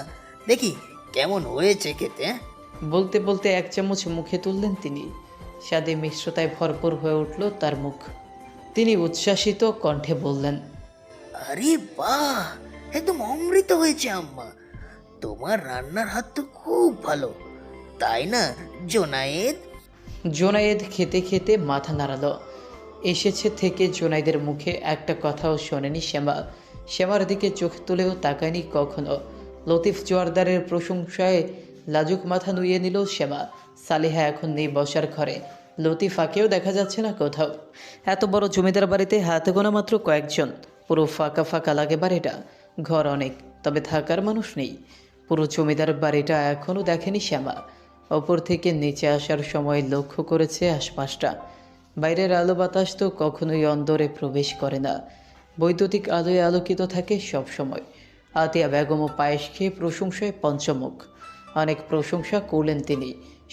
Speaker 9: দেখি কেমন হয়েছে খেতে।
Speaker 2: বলতে বলতে এক চামচ মুখে তুললেন তিনি। স্বাদে মিশ্রতায় ভরপুর হয়ে উঠল তার মুখ। তিনি উচ্ছ্বাসিত কণ্ঠে বললেন,
Speaker 9: আরে বাহ, একদম অমৃত হয়েছে আম্মা। তোমার রান্নার হাত তো খুব ভালো, তাই না জোনায়েদ?
Speaker 2: জোনায়েদ খেতে খেতে মাথা নাড়ালো। এসেছে থেকে জোনায়েদের মুখে একটা কথাও শোনেনি শ্যামা। শ্যামার দিকে চোখ তুলেও তাকায়নি কখনো। লতিফ জোয়ারদারের প্রশংসায় লাজুক মাথা নুইয়ে নিল শ্যামা। সালিহা এখন নেই বসার ঘরে, লতিফাকেও দেখা যাচ্ছে না কোথাও। এত বড় জমিদার বাড়িতে হাতে গোনা মাত্র কয়েকজন। পুরো ফাঁকা ফাঁকা লাগে বাড়িটা। ঘর অনেক, তবে থাকার মানুষ নেই। পুরো জমিদার বাড়িটা এখনও দেখেনি শ্যামা। ওপর থেকে নিচে আসার সময় লক্ষ্য করেছে আশপাশটা। বাইরের আলো বাতাস তো কখনোই অন্দরে প্রবেশ করে না, বৈদ্যুতিক আলোয় আলোকিত থাকে সব সময়। আতিয়া বেগমও পায়েস খেয়ে প্রশংসায় পঞ্চমুখ। অনেক প্রশংসা করলেন তিনি।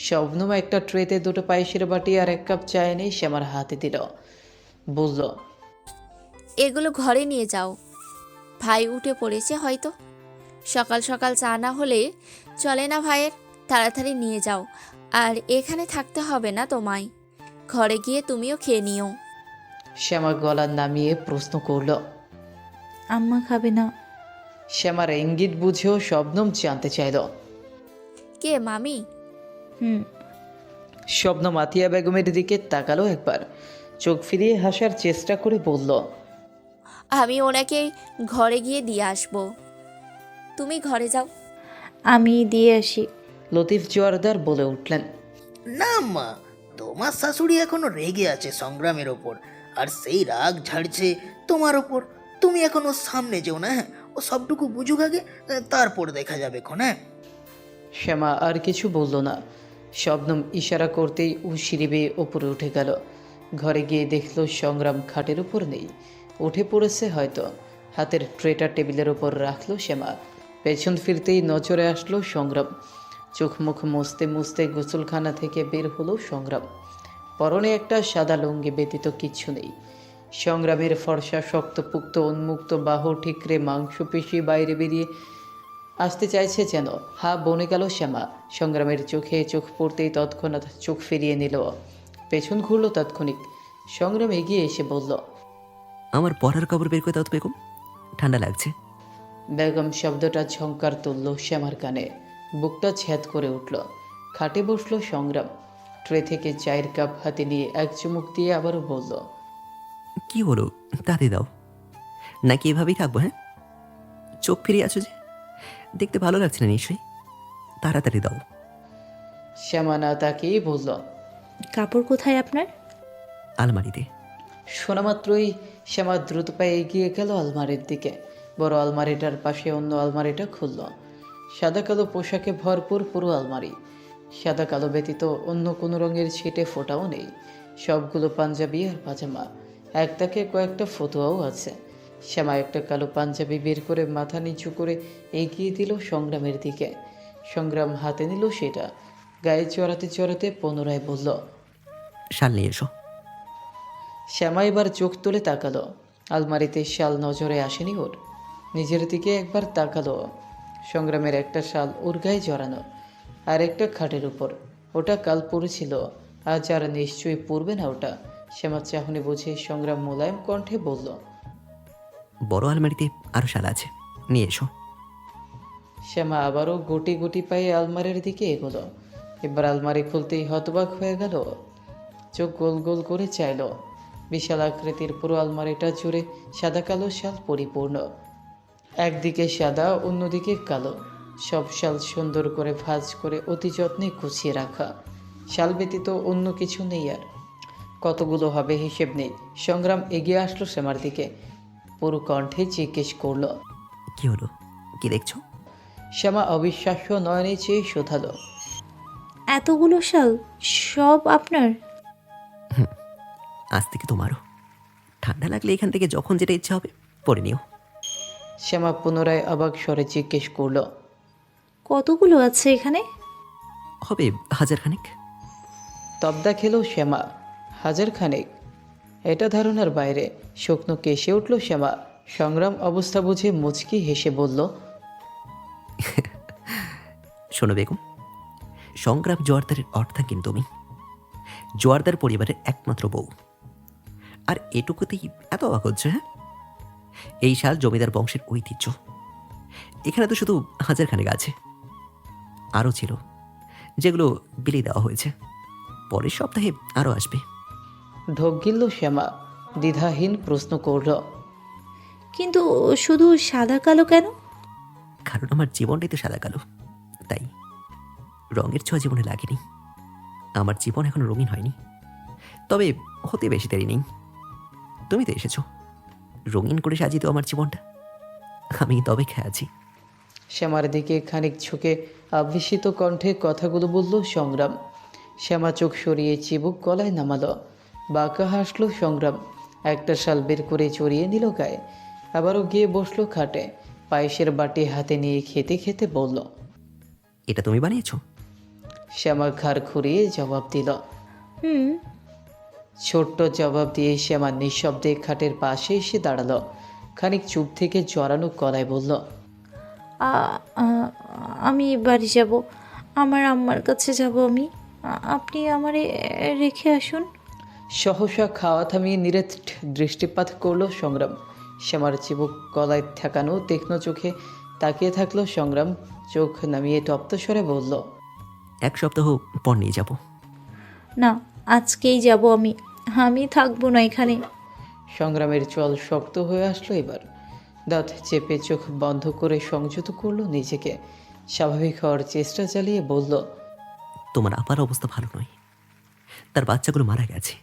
Speaker 2: শবনম একটা ট্রেতে দুটো পায়েসের বাটি আর এক কাপ চা এনেই শ্যামার হাতে দিল। বলল,
Speaker 6: এগুলো ঘরে নিয়ে যাও, ভাই উঠে পড়েছে হয়তো। সকাল সকাল চা না হলে চলে না ভাইয়ের, তাড়াতাড়ি নিয়ে যাও। আর এখানে থাকতে হবে না তোমায়, ঘরে গিয়ে তুমিও খেয়ে নিও।
Speaker 2: শ্যামা গলা নামিয়ে প্রশ্ন করল।
Speaker 5: আম্মা খাবে না?
Speaker 2: শ্যামার ইঙ্গিত বুঝেও শবনম জানতে চাইল।
Speaker 6: কে মামি?
Speaker 5: হুম।
Speaker 2: শবনম আতিয়া বেগমের দিকে তাকালো একবার, চোখ ফিরিয়ে হাসার চেষ্টা করে বলল,
Speaker 6: আমি ওনাকে ঘরে গিয়ে দিয়ে আসবো, তুমি ঘরে যাও।
Speaker 5: আমি দিয়ে আসি।
Speaker 2: লতিফ জোয়ারদার বলে উঠলেন।
Speaker 9: না আম্মা, তোমার শাশুড়ি এখনো রেগে আছে সংগ্রামের ওপর, আর সেই রাগ ঝাড়ছে তোমার ওপর। তুমি এখন ওর সামনে যেও না, হ্যাঁ? ও সবটুকু বুঝুক আগে, তারপর দেখা যাবে খন। হ্যাঁ,
Speaker 2: শ্যামা আর কিছু বলল না। শবনম ইশারা করতেই ও সিঁড়ি বেয়ে ওপরে উঠে গেল। ঘরে গিয়ে দেখল সংগ্রাম খাটের উপর নেই, উঠে পড়েছে হয়তো। হাতের ট্রেটা টেবিলের ওপর রাখলো শ্যামা। পেছন ফিরতেই নজরে আসলো সংগ্রাম। চোখ মুখ মুছতে মুছতে গোসলখানা থেকে বের হলো সংগ্রাম। পরনে একটা সাদা লুঙ্গি ব্যতীত কিচ্ছু নেই। সংগ্রামের ফর্সা শক্তপুক্ত উন্মুক্ত বাহু ঠিকরে মাংসপেশি বাইরে বেরিয়ে আসতে চাইছে যেন। হা বনে গেল শ্যামা। সংগ্রামের চোখে চোখ পড়তেই তৎক্ষণাৎ চোখ ফিরিয়ে নিল, পেছন ঘুরল তাৎক্ষণিক। সংগ্রাম এগিয়ে এসে বলল,
Speaker 4: আমার পরার কাপড় বের করে দাও তো বেগম, ঠান্ডা লাগছে।
Speaker 2: বেগম শব্দটা ঝংকার তুলল শ্যামার কানে। বুকটা ছ্যাদ করে উঠল। খাটে বসল সংগ্রাম। ট্রে থেকে চায়ের কাপ হাতে নিয়ে এক চুমুক দিয়ে আবারও বলল,
Speaker 4: কি হলো, তাতে দাও নাকি এভাবেই থাকবো? হ্যাঁ, চোখ ফিরিয়ে আছো যে, দেখতে ভালো লাগছে না নিশ্চয়ই, তাড়াতাড়ি দাও।
Speaker 2: শ্যামা না তাকেই বলল,
Speaker 5: কাপড় কোথায় আপনার?
Speaker 4: আলমারিতে।
Speaker 2: শোনা মাত্রই শ্যামা দ্রুত পায়ে এগিয়ে গেল আলমারির দিকে। বড় আলমারিটার পাশে অন্য আলমারিটা খুলল। সাদা কালো পোশাকে ভরপুর পুরো আলমারি। সাদা কালো ব্যতীত অন্য কোনো রঙের ছিটে ফোঁটাও নেই। সবগুলো পাঞ্জাবি আর পাজামা। একটাকে কয়েকটা ফতুয়াও আছে। শ্যামা একটা কালো পাঞ্জাবি বের করে মাথা নিচু করে এগিয়ে দিল সংগ্রামের দিকে। সংগ্রাম হাতে নিল সেটা। গায়ে চড়াতে চড়াতে পুনরায় বলল,
Speaker 4: শাল নিয়ে এসো।
Speaker 2: শ্যামা এবার চোখ তুলে তাকালো। আলমারিতে শাল নজরে আসেনি ওর। নিজের দিকে একবার তাকালো। সংগ্রামের একটা শাল ওর গায়ে জড়ানো, আর একটা খাটের উপর। ওটা কাল পরেছিল, আজ আর নিশ্চয়ই পরবে না ওটা। শ্যামা চাহনি বুঝে সংগ্রাম মোলায়েম কণ্ঠে বলল,
Speaker 4: বড় আলমারিতে আরো শাল আছে, নিয়ে এসো।
Speaker 2: শ্যামা আবারও গুটি গুটি পায়ে আলমারির দিকে এগোলো। এবার আলমারি খুলতেই হতবাক হয়ে গেল। চোখ গোল গোল করে চাইল। বিশাল আকৃতির পুরো আলমারিটা জুড়ে সাদা কালো শাল পরিপূর্ণ। একদিকে সাদা, অন্যদিকে কালো। সব শাল সুন্দর করে ভাঁজ করে অতি যত্নে গুছিয়ে রাখা। শাল ব্যতীত অন্য কিছু নেই আর। কতগুলো হবে হিসেব নেই। সংগ্রাম এগিয়ে আসলো শ্যামার দিকে। পুরো কণ্ঠে জিজ্ঞেস করলো,
Speaker 4: কি হলো, কি দেখছো?
Speaker 2: শ্যামা অবিশ্বাস্য নয়নে চেয়ে শোধালো,
Speaker 5: এতগুলো শাল সব আপনার?
Speaker 4: আজ থেকে তোমারও। ঠান্ডা লাগলে এখান থেকে যখন যেটা ইচ্ছা হবে পরে নিও।
Speaker 2: শ্যামা পুনরায় অবাক স্বরে জিজ্ঞেস করলো,
Speaker 5: কতগুলো আছে এখানে?
Speaker 4: হবে 1000 খানেক।
Speaker 2: তবদা খেলো শ্যামা। 1000 খানেক? এটা ধারণার বাইরে। শুকনো কেসে উঠল শ্যামা। সংগ্রাম অবস্থা বুঝে মুচকি হেসে বলল,
Speaker 4: শোনো বেগম, সংগ্রাম জোয়ারদারের অর্থাৎ তুমি জোয়ারদার পরিবারের একমাত্র বউ, আর এটুকুতেই এত অবাক হচ্ছে? হ্যাঁ, এই শাল জমিদার বংশের ঐতিহ্য। এখানে তো শুধু হাজারখানেক আছে, আরও ছিল যেগুলো বিলিয়ে দেওয়া হয়েছে, পরের সপ্তাহে আরও আসবে।
Speaker 2: ঢোক গিলল শ্যামা, দ্বিধাহীন প্রশ্ন করল,
Speaker 5: কিন্তু শুধু সাদা কালো কেন?
Speaker 4: কারণ আমার জীবনটাই তো সাদা কালো, তাই রঙের ছোঁয়া জীবনে লাগেনি। আমার জীবন এখনো রঙিন হয়নি, তবে হতে বেশি দেরি নেই। তুমি তো এসেছো, রঙিন করে সাজিয়ে তো আমার জীবনটা। আমি তবে খেয়ে আছি।
Speaker 2: শ্যামার দিকে খানিক ঝুঁকে আবিষ্মিত কণ্ঠে কথাগুলো বলল সংগ্রাম। শ্যামা চোখ সরিয়ে চিবুক গলায় নামালো। বাঁকা হাসল সংগ্রাম। একটা শাল বের করে চড়িয়ে নিল গায়ে। আবারও গিয়ে বসলো খাটে। পায়েসের বাটি হাতে নিয়ে খেতে খেতে বলল,
Speaker 4: এটা তুমি বানিয়েছো?
Speaker 2: শ্যামা ঘাড় ঘুরিয়ে জবাব দিল।
Speaker 5: হুম।
Speaker 2: ছোট্ট জবাব দিয়ে শ্যামা নিঃশব্দে খাটের পাশে এসে দাঁড়ালো। খানিক চুপ থেকে জড়ানো গলায় বলল,
Speaker 5: আমি বাড়ি যাব, আমার আম্মার কাছে যাব আমি। আপনি আমারে রেখে আসুন।
Speaker 2: সহসা খাওয়া থামিয়ে নিরেট দৃষ্টিপাত করলো সংগ্রাম। শ্যামার চিবুক গলায় ঠেকানো তীক্ষ্ণ চোখে তাকিয়ে থাকলো সংগ্রাম। চোখ নামিয়ে তপ্ত স্বরে বলল,
Speaker 4: 1 সপ্তাহ পর নিয়ে যাব।
Speaker 5: না, আজকেই যাব আমি। আমি থাকবো না এখানে।
Speaker 2: সংগ্রামের চল শক্ত হয়ে আসলো এবার। দাঁত চেপে চোখ বন্ধ করে সংযত করলো নিজেকে। স্বাভাবিক হওয়ার চেষ্টা চালিয়ে বলল,
Speaker 4: তোমার আপার অবস্থা ভালো নয়, তার বাচ্চাগুলো মারা গেছে,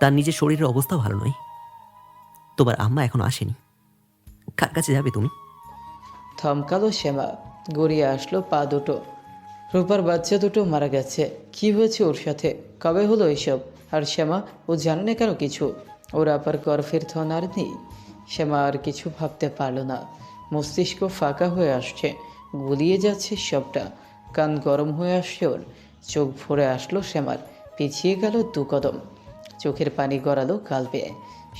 Speaker 4: তার নিজের শরীরের অবস্থাও ভালো নয়। তোমার আম্মা এখনো আসেনি, কার কাছে যাবে তুমি?
Speaker 2: থমকালো শ্যামা। গড়িয়ে আসলো পা দুটো। রূপার বাচ্চা দুটো মারা গেছে। কি হয়েছে ওর সাথে? কবে হলো এসব? আর শ্যামা, ও জানে না কেন কিছু? ওর আবার গর্ভের থন আর নেই? শ্যামা আর কিছু ভাবতে পারল না। মস্তিষ্ক ফাঁকা হয়ে আসছে, গুলিয়ে যাচ্ছে সবটা। কান গরম হয়ে আসছে ওর। চোখ ভরে আসলো শ্যামার। পিছিয়ে গেল 2 কদম। চোখের পানি গড়ালো গাল বেয়ে।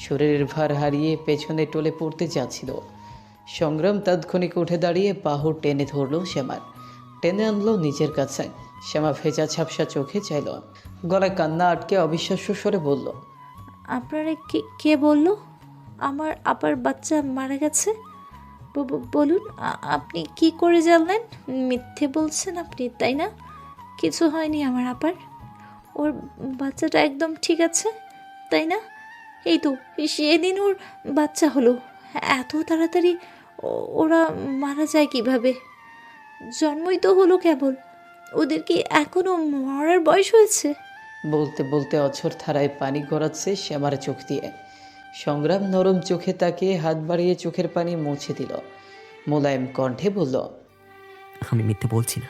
Speaker 2: শরীরের ভার হারিয়ে পেছনে টলে পড়তে যাচ্ছিল। সংগ্রাম তাৎক্ষণিক উঠে দাঁড়িয়ে বাহু টেনে ধরলো শ্যামার। টেনে আনলো নিজের কাছে। শ্যামা ভেজা ঝাপসা চোখে চাইল। গলায় কান্না আটকে অবিশ্বাস্য স্বরে বলল,
Speaker 5: আপনারা কে বললো আমার আপার বাচ্চা মারা গেছে? বলুন, আপনি কি করে জানলেন? মিথ্যে বলছেন আপনি, তাই না? কিছু হয়নি আমার আপার। ওর বাচ্চাটা একদম ঠিক আছে, তাই না? এই তো সেদিন ওর বাচ্চা হলো। এত তাড়াতাড়ি ওরা মারা যায় কিভাবে? জন্মই তো হলো কেবল, ওদের কি এখনো মরার বয়স হয়েছে?
Speaker 2: বলতে বলতে অঝোর ধারায় পানি গড়াচ্ছে শ্যামার চোখ দিয়ে। সংগ্রাম নরম চোখে তাকিয়ে হাত বাড়িয়ে চোখের পানি মুছে দিল। মোলায়েম কণ্ঠে বলল,
Speaker 4: আমি মিথ্যে বলছি না।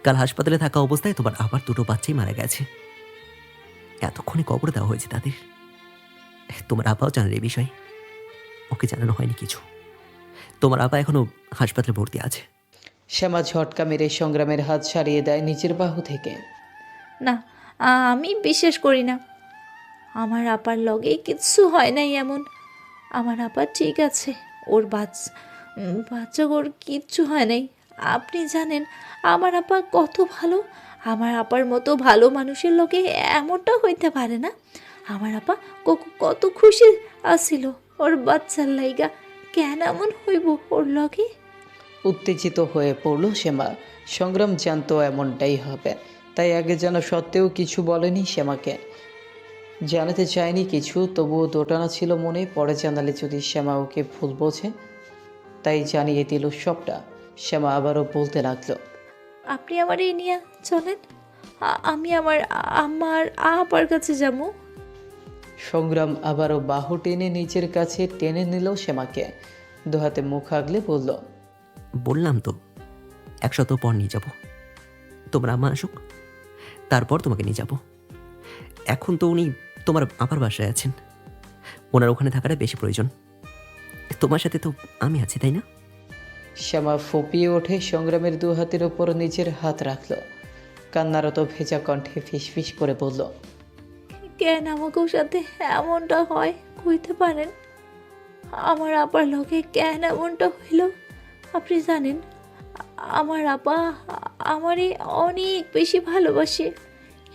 Speaker 4: কাল হাসপাতালে থাকা অবস্থায় তোমার আবার 2টো বাচ্চাই মারা গেছে। এতক্ষণে কবর দেওয়া হয়েছে তাদের। তোমার আপাও জানেন এই বিষয়ে, ওকে জানানো হয়নি কিছু। তোমার আপা এখনো হাসপাতালে ভর্তি আছে।
Speaker 2: শ্যামা ঝটকা মেরে সংগ্রামের হাত ছাড়িয়ে দেয় নিজের বাহু থেকে।
Speaker 5: না, আমি বিশ্বাস করি না। আমার আপার লগে কিচ্ছু হয় নাই এমন। আমার আপা ঠিক আছে, ওর বাচ্চা ওর কিচ্ছু হয় নাই। আপনি জানেন আমার আপা কত ভালো। আমার আপার মতো ভালো মানুষের লগে এমনটা হইতে পারে না। আমার আপা কত খুশি আছিল ওর বাচ্চার লাইগা। কেন এমন হইব ওর লগে?
Speaker 2: উত্তেজিত হয়ে পড়ল শ্যামা। সংগ্রাম জানতো এমনটাই হবে, তাই আগে জানা সত্ত্বেও কিছু বলেনি শ্যামাকে। জানাতে চায়নি কিছু, তবুও দোটানা ছিল মনে। পরে জানালে যদি শ্যামা ওকে ভুল বোঝে, তাই জানিয়ে দিল সবটা। শ্যামা আবারও বলতে লাগলো,
Speaker 5: আপনি আমার এই নিয়ে চলেন, আমি আমার আম্মার আপার কাছে যাবো।
Speaker 2: সংগ্রাম আবারও বাহু টেনে নিজের কাছে টেনে নিল শ্যামাকে। দুহাতে মুখ আগলে বলল,
Speaker 4: বললাম তো 1 সপ্তাহ পর নিয়ে যাব। তোমার আম্মা আসুক, তারপর তোমাকে নিয়ে যাব। এখন তো উনি তোমার আপার বাসায় আছেন, ওনার ওখানে থাকাটা বেশি প্রয়োজন। তোমার সাথে তো আমি আছি, তাই না?
Speaker 2: শ্যামা ফুপিয়ে ওঠে। সংগ্রামের 2 হাতের ওপর নিজের হাত রাখল। কান্নারত ভেজা কণ্ঠে ফিসফিস করে বলল,
Speaker 5: কেন আমাকেও সাথে এমনটা হয় কইতে পারেন? আমার আপার লগে কেন এমনটা হইল? আপনি জানেন আমার আপা আমারে অনেক বেশি ভালোবাসে।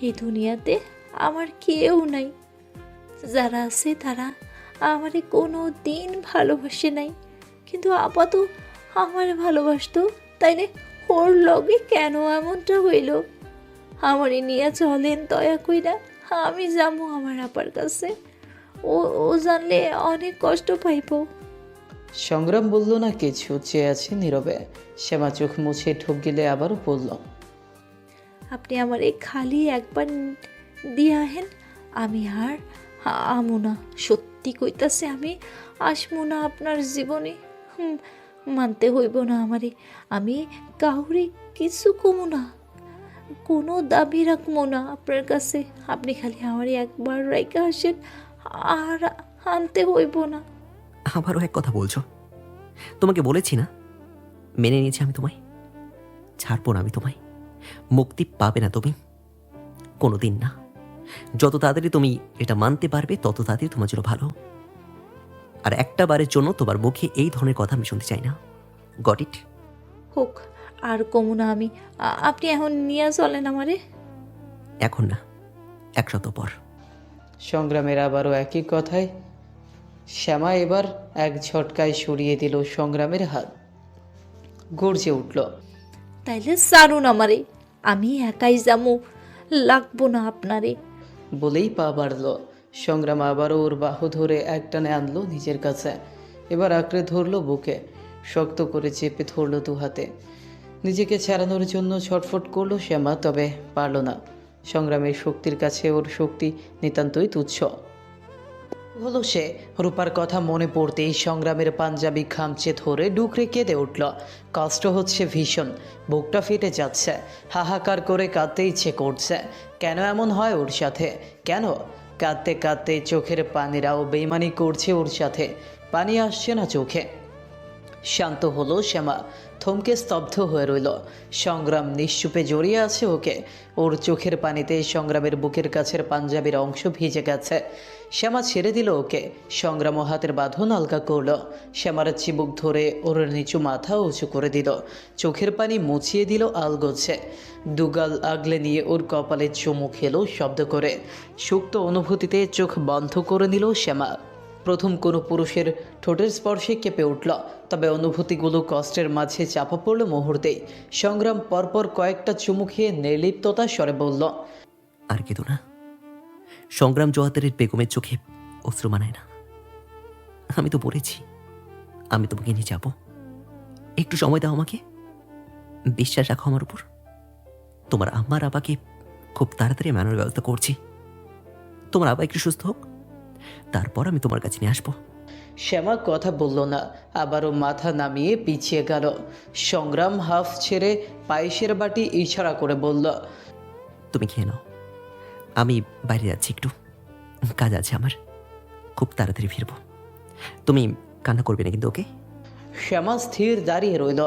Speaker 5: এই দুনিয়াতে আমার কেউ নাই, যারা আছে তারা আমারে কোনো দিন ভালোবাসে নাই, কিন্তু আপা তো আমার ভালোবাসতো, তাইলে ওর লগে কেন এমনটা হইল? আমারে নিয়ে চলেন দয়া কইরা, আমি যাবো আমার আপার কাছে। ও ও জানলে অনেক কষ্ট পাইব।
Speaker 2: সংগ্রাম বলল না কিছু, চেয়ে আছে নীরবে। শ্যামা চোখ মুছে ঠোক গিলে আবারও বলল,
Speaker 5: আপনি আমারে খালি একবার দিয়ে আহেন, আমি আর আমু না। সত্যি কইতাছে আমি আসবো না আপনার জীবনে। মানতে হইব না আমারে। আমি কাউরে কিছু কমু না, কোনো দাবি রাখবো না আপনার কাছে। আপনি খালি আমারে একবার রাইকা আসেন, আর আনতে হইব না।
Speaker 4: আবারও এক কথা বলছো? তোমাকে বলেছি না, মেনে নিয়েছি আমি তোমায়, ছাড়বো না আমি তোমায়। মুক্তি পাবে না তুমি, কোনো দিন না। যত তাড়াতাড়ি তুমি এটা মানতে পারবে তত তাড়াতাড়ি তোমার জন্য ভালো। আর একটা বারের জন্য তোমার মুখে এই ধরনের কথা আমি শুনতে চাই না। Got it?
Speaker 5: হোক, আর কমু না আমি। আপনি এখন নিয়ে চলেন আমারে।
Speaker 4: এখন না, 1 সপ্তাহ পর।
Speaker 2: সংগ্রামের আবারও একই কথায় শ্যামা এবার এক ঝটকায় সরিয়ে দিল সংগ্রামের হাত। গর্জে উঠল,
Speaker 5: তাইলে সারুন আমারে, আমি একাই যামু, লাগবো না আপনারে।
Speaker 2: বলেই পা বাড়ল। সংগ্রাম আবারও ওর বাহু ধরে একটানে আনলো নিজের কাছে। এবার আঁকড়ে ধরলো বুকে, শক্ত করে চেপে ধরলো 2 হাতে। নিজেকে ছাড়ানোর জন্য ছটফট করলো শ্যামা, তবে পারল না। সংগ্রামের শক্তির কাছে ওর শক্তি নিতান্তই তুচ্ছ হলো। সে রূপার কথা মনে পড়তেই সংগ্রামের পাঞ্জাবি খামচে ধরে ডুকরে কেঁদে উঠল। কষ্ট হচ্ছে ভীষণ, বুকটা ফেটে যাচ্ছে, হাহাকার করে কাঁদতে ইচ্ছে করছে। কেন এমন হয় ওর সাথে? কেন? কাঁদতে কাঁদতে চোখের পানিরাও বেইমানি করছে ওর সাথে। পানি আসছে না চোখে। শান্ত হলো শ্যামা, থমকে স্তব্ধ হয়ে রইল। সংগ্রাম নিশ্চুপে জড়িয়ে আছে ওকে। ওর চোখের পানিতে সংগ্রামের বুকের কাছের পাঞ্জাবির অংশ ভিজে গেছে। শ্যামা ছেড়ে দিল ওকে। সংগ্রাম হাতের বাঁধন আলগা করল। শ্যামার চিবুক ধরে ওর নিচু মাথা উঁচু করে দিল, চোখের পানি মুছিয়ে দিল আলগোছে। দুগাল আগলে নিয়ে ওর কপালে চুমু খেলো শব্দ করে। সুপ্ত অনুভূতিতে চোখ বন্ধ করে নিল শ্যামা। প্রথম কোনো পুরুষের ঠোঁটের স্পর্শে কেঁপে উঠল, তবে অনুভূতিগুলো কষ্টের মাঝে চাপা পড়ল মুহূর্তেই। সংগ্রাম পরপর কয়েকটা চুমু খেয়ে নির্লিপ্ততার স্বরে বলল,
Speaker 4: আর কেঁদো না। সংগ্রাম জোয়াতের বেগমের চোখে অশ্রু মানায় না। আমি তো বলেছি আমি তোমাকে নিয়ে যাব। একটু সময় দাও আমাকে, বিশ্বাস রাখো আমার উপর। তোমার আম্মার আবাকে খুব তাড়াতাড়ি মানানোর ব্যবস্থা করছি। তোমার আবা একটু সুস্থ হোক, তারপর আমি তোমার কাছে নিয়ে আসবো।
Speaker 2: শ্যামা কথা বলল না, আবারও মাথা নামিয়ে পিছিয়ে গেল। সংগ্রাম হাফ ছেড়ে পায়েসের বাটি ইশারা করে বলল,
Speaker 4: তুমি খেয়ে নাও, আমি বাইরে যাচ্ছি, একটু কাজ আছে আমার, খুব তাড়াতাড়ি ফিরবো। তুমি কান্না করবে না কিন্তু, ওকে?
Speaker 2: শ্যামা স্থির দাঁড়িয়ে রইল,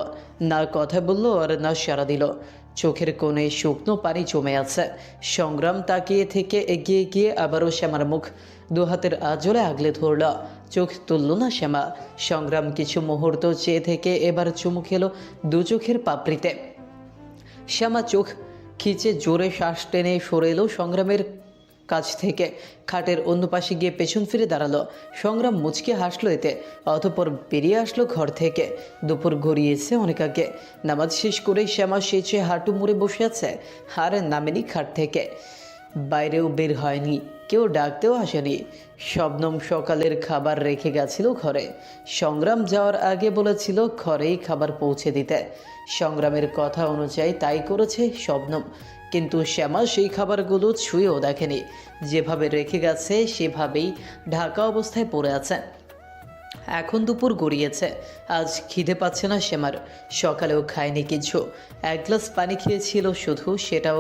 Speaker 2: না কথা বলল আর না সাড়া দিল। চোখের কোণে শুকনো পানি জমে আছে। সংগ্রাম তাকিয়ে থেকে এগিয়ে গিয়ে আবারও শ্যামার মুখ 2 হাতের আঁচলে আগলে ধরল। চোখ তুলল না শ্যামা। সংগ্রাম কিছু মুহূর্ত চেয়ে থেকে এবার চুমু খেলো 2 চোখের পাপড়িতে। শ্যামা চোখ খিচে জোরে শ্বাস টেনে সরে এলো সংগ্রামের কাছ থেকে। খাটের অন্য পাশে গিয়ে পেছন ফিরে দাঁড়ালো। সংগ্রাম মুচকে হাসলো এতে, অতঃপর বেরিয়ে আসলো ঘর থেকে। দুপুর গড়িয়েছে অনেক আগে। নামাজ শেষ করে শ্যামা সেচে হাঁটু মুড়ে বসে আছে, আর নামেনি খাট থেকে। বাইরেও বের হয়নি, কেউ ডাকতেও আসেনি। শবনম সকালের খাবার রেখে গেছিল ঘরে। সংগ্রাম যাওয়ার আগে বলেছিল ঘরেই খাবার পৌঁছে দিতে। সংগ্রামের কথা অনুযায়ী তাই করেছে শবনম, কিন্তু শ্যামা সেই খাবারগুলো ছুঁয়েও দেখেনি। যেভাবে রেখে গেছে সেভাবেই ঢাকা অবস্থায় পড়ে আছে। এখন দুপুর গড়িয়েছে, আজ খিদে পাচ্ছে না শ্যামার। সকালেও খায়নি কিছু, 1 গ্লাস পানি খেয়েছিল শুধু, সেটাও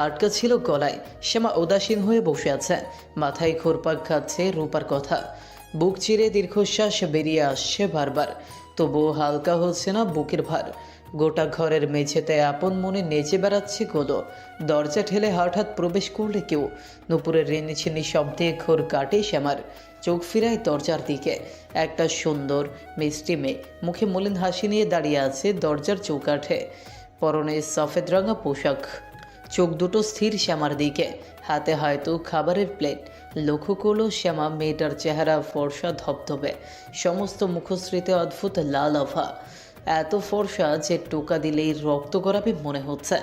Speaker 2: আটকা ছিল গলায়। শ্যামা উদাসীন হয়ে বসে আছে, মাথায় ঘুরপাক খাচ্ছে রূপার কথা। বুক চিরে দীর্ঘশ্বাস বেরিয়ে আসছে বারবার, তবুও হালকা হচ্ছে না বুকের ভার। গোটা ঘরের মেঝেতে আপন মনে নেচে বেড়াচ্ছে গোলো। দরজা ঠেলে হঠাৎ প্রবেশ করলে কেউ। নুপুরের রেনিছিনি শব্দে ঘোর কাটে শ্যামার। চোখ ফিরায় দরজার দিকে। একটা সুন্দর মিষ্টি মেয়ে মুখে মলিন হাসি নিয়ে দাঁড়িয়ে আছে দরজার চৌকাঠে। পরনে সফেদ রঙা পোশাক, চোখ দুটো স্থির শ্যামার দিকে, হাতে হয়তো খাবারের প্লেট। লক্ষ্য করলো শ্যামা মেয়েটার চেহারা ফর্সা ধবধবে, সমস্ত মুখশ্রীতে অদ্ভুত লাল আভা। এত ফর্সা যে টোকা দিলেই রক্ত গড়াবে মনে হচ্ছে।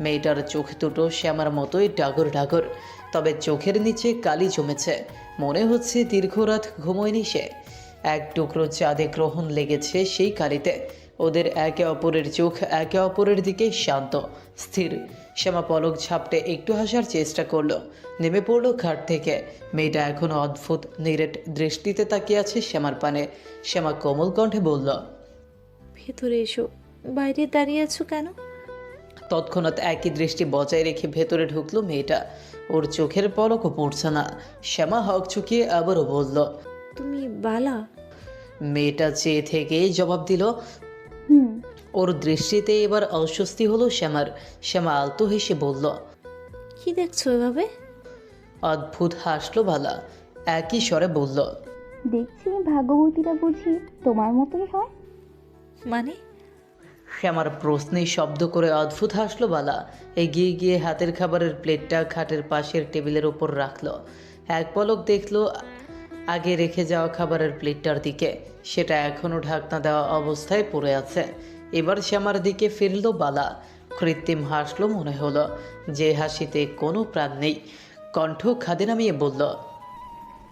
Speaker 2: মেয়েটার চোখ দুটো শ্যামার মতোই ডাগর ডাগর, তবে চোখের নিচে কালি জমেছে। মনে হচ্ছে দীর্ঘ রাত ঘুমোয়নি সে। এক টুকরো চাঁদে গ্রহণ লেগেছে সেই কালিতে। ওদের একে অপরের চোখ একে অপরের দিকে শান্ত, স্থির। শ্যামা পলক ঝাপটে একটু হাসার চেষ্টা করলো। নেমে পড়লো খাট থেকে। মেয়েটা এখনো অদ্ভুত নিরেট দৃষ্টিতে তাকিয়ে আছে শ্যামার পানে। শ্যামা কোমল কণ্ঠে বলল,
Speaker 5: ভেতরে এসো। বাইরে দাঁড়িয়ে আছো কেন?
Speaker 2: তৎক্ষণাৎ একই দৃষ্টি বজায় রেখে ভেতরে ঢুকলো মেয়েটা। ওর চোখের পলকও পড়ছে না। শ্যামা হক চুকিয়ে আবারও বলল,
Speaker 5: তুমি বালা?
Speaker 2: মেয়েটা চেয়ে থেকেই জবাব দিল। ওর দৃষ্টিতে এবার অস্বস্তি হলো শ্যামার। শ্যামা আলতো হেসে বলল,
Speaker 5: কি দেখছো এভাবে?
Speaker 2: অদ্ভুত হাসলো বালা। একই স্বরে বলল,
Speaker 3: দেখছি ভাগ্যবতীরা বুঝি তোমার মতোই হয়।
Speaker 5: মানে?
Speaker 2: শ্যামার প্রশ্নে শব্দ করে অদ্ভুত হাসলো বালা। এগিয়ে গিয়ে হাতের খাবারের প্লেটটা খাটের পাশের টেবিলের ওপর রাখলো। এক পলক দেখলো আগে রেখে যাওয়া খাবারের প্লেটটার দিকে। সেটা এখনও ঢাকনা দেওয়া অবস্থায় পড়ে আছে। এবার শ্যামার দিকে ফিরল বালা। কৃত্রিম হাসলো মনে হলো, যে হাসিতে কোনো প্রাণ নেই। কণ্ঠ খাদে নামিয়ে বলল,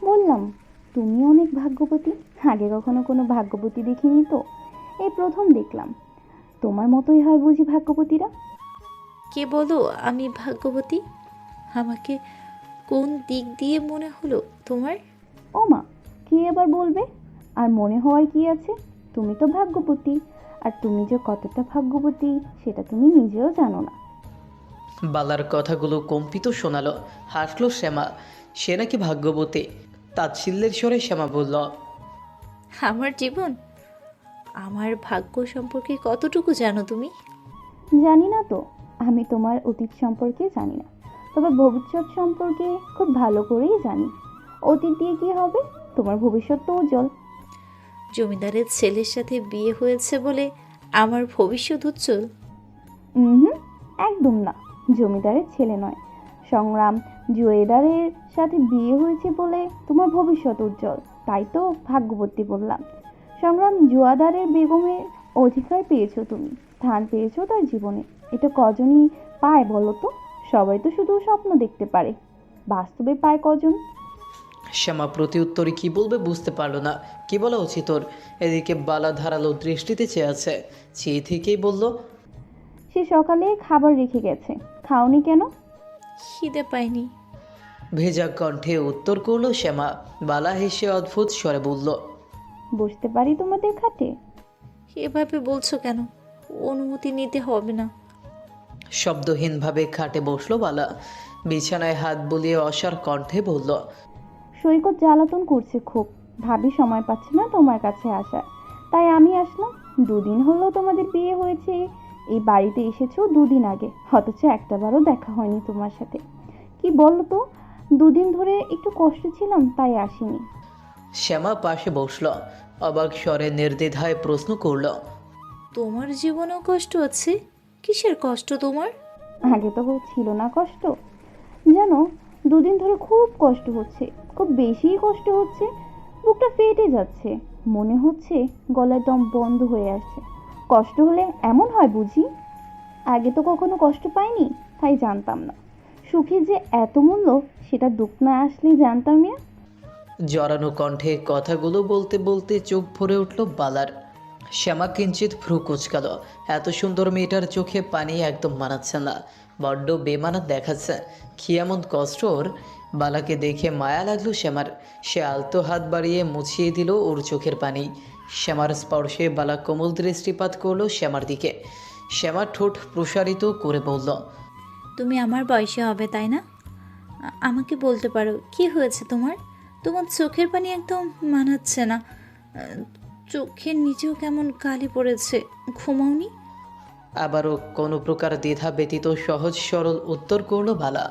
Speaker 3: বললাম তুমি অনেক ভাগ্যবতী। আগে কখনো কোনো ভাগ্যবতী দেখিনি তো, এই প্রথম দেখলাম। তোমার মতোই হয় বুঝি ভাগ্যবতীরা?
Speaker 5: কে বলো আমি ভাগ্যবতী? আমাকে কোন দিক দিয়ে মনে হলো তোমার?
Speaker 3: ও মা, কি এবার বলবে? আর মনে হওয়ার কি আছে? তুমি তো ভাগ্যবতী, আর তুমি যে কতটা ভাগ্যবতী সেটা তুমি নিজেও জানো না।
Speaker 2: বালার কথাগুলো কম্পিত শোনালো। হাসলো শ্যামা। সে নাকি ভাগ্যবতী। তাচ্ছিল্যের স্বরে শ্যামা বলল,
Speaker 5: আমার জীবন, আমার ভাগ্য সম্পর্কে কতটুকু জানো তুমি?
Speaker 3: জানি না তো, আমি তোমার অতীত সম্পর্কে জানি না, তবে ভবিষ্যৎ সম্পর্কে খুব ভালো করেই জানি। অতীত দিয়ে কি হবে? তোমার ভবিষ্যৎ তো উজ্জ্বল।
Speaker 5: জমিদারের ছেলের সাথে বিয়ে হয়েছে বলে আমার ভবিষ্যৎ উজ্জ্বল?
Speaker 3: হুম, একদম না। জমিদারের ছেলে নয়, সংগ্রাম জুয়েদারের সাথে বিয়ে হয়েছে বলে তোমার ভবিষ্যৎ উজ্জ্বল, তাই তো ভাগ্যবতী বললাম। সংগ্রাম জুয়াদারের বেগমের অধিকার পেয়েছো তুমি, স্থান পেয়েছো তার জীবনে। এটা কজনই পায় বলো তো? সবাই তো শুধু স্বপ্ন দেখতে পারে, বাস্তবে পায় কজন?
Speaker 2: শ্যামা প্রতি উত্তরে কি বলবে বুঝতে পারলো না। কি বলা উচিত ওর? এদিকে বালা ধারালো দৃষ্টিতে চেয়ে আছে। চেয়ে থেকেই বলল,
Speaker 3: সে সকালে খাবার রেখে গেছে, খাওনি কেন?
Speaker 5: খিদে পাইনি।
Speaker 2: ভেজা কণ্ঠে উত্তর করলো শ্যামা। বালা হেসে অদ্ভুত স্বরে বলল,
Speaker 3: বসতে পারি তোমাদের খাটে?
Speaker 5: এভাবে বলছো কেন? অনুমতি নিতে হবে না।
Speaker 2: শব্দহীনভাবে খাটে বসলো বালা। বিছানায় হাত বুলিয়ে অসার কণ্ঠে বলল,
Speaker 3: সৈকত জ্বালাতন করছে খুব, ভাবি সময় পাচ্ছে না তোমার কাছে আসার, তাই আমি আসলাম। 2 দিন হলো তোমাদের বিয়ে হয়েছে, এই বাড়িতে এসেছো 2 দিন আগে, অথচ একটাবারও দেখা হয়নি তোমার সাথে। কি বলো তো, 2 দিন ধরে একটু কষ্ট ছিলাম তাই আসিনি।
Speaker 2: শ্যামা পাশে বসল। অবাক স্বরে নির্দ্বিধায় প্রশ্ন করল,
Speaker 5: তোমার জীবনেও কষ্ট আছে? কিসের কষ্ট তোমার?
Speaker 3: আগে তো ছিল না কষ্ট, জানো 2 দিন ধরে খুব কষ্ট হচ্ছে, খুব বেশিই কষ্ট হচ্ছে। বুকটা ফেটে যাচ্ছে, মনে হচ্ছে গলার দম বন্ধ হয়ে আসছে। কষ্ট হলে এমন হয় বুঝি? আগে তো কখনো কষ্ট পাইনি, তাই জানতাম না সুখের যে এত মূল্য, সেটা দুঃখ না আসলেই জানতাম না।
Speaker 2: জড়ানো কণ্ঠে কথাগুলো বলতে বলতে চোখ ভরে উঠল বালার। শ্যামা কিঞ্চিত ভ্রু কুচকাল। এত সুন্দর মেয়েটার চোখে পানি একদম মানাচ্ছে না, বড্ড বেমানা দেখাচ্ছে। কি এমন কষ্ট ওর? বালাকে দেখে মায়া লাগলো শ্যামার। সে আলতো হাত বাড়িয়ে মুছিয়ে দিল ওর চোখের পানি। শ্যামার স্পর্শে বালা কোমল দৃষ্টিপাত করলো শ্যামার দিকে। শ্যামার ঠোঁট প্রসারিত করে বলল,
Speaker 5: তুমি আমার বয়সে হবে তাই না? আমাকে বলতে পারো কি হয়েছে তোমার? তোমার চোখের পানি একদম মানাচ্ছে না। চোখের নিচেও কেমন কালি পড়েছে। ঘুমাওনি?
Speaker 2: আবারও কোনো প্রকার দ্বিধা ব্যতীত সহজ সরল উত্তর করলো বালা।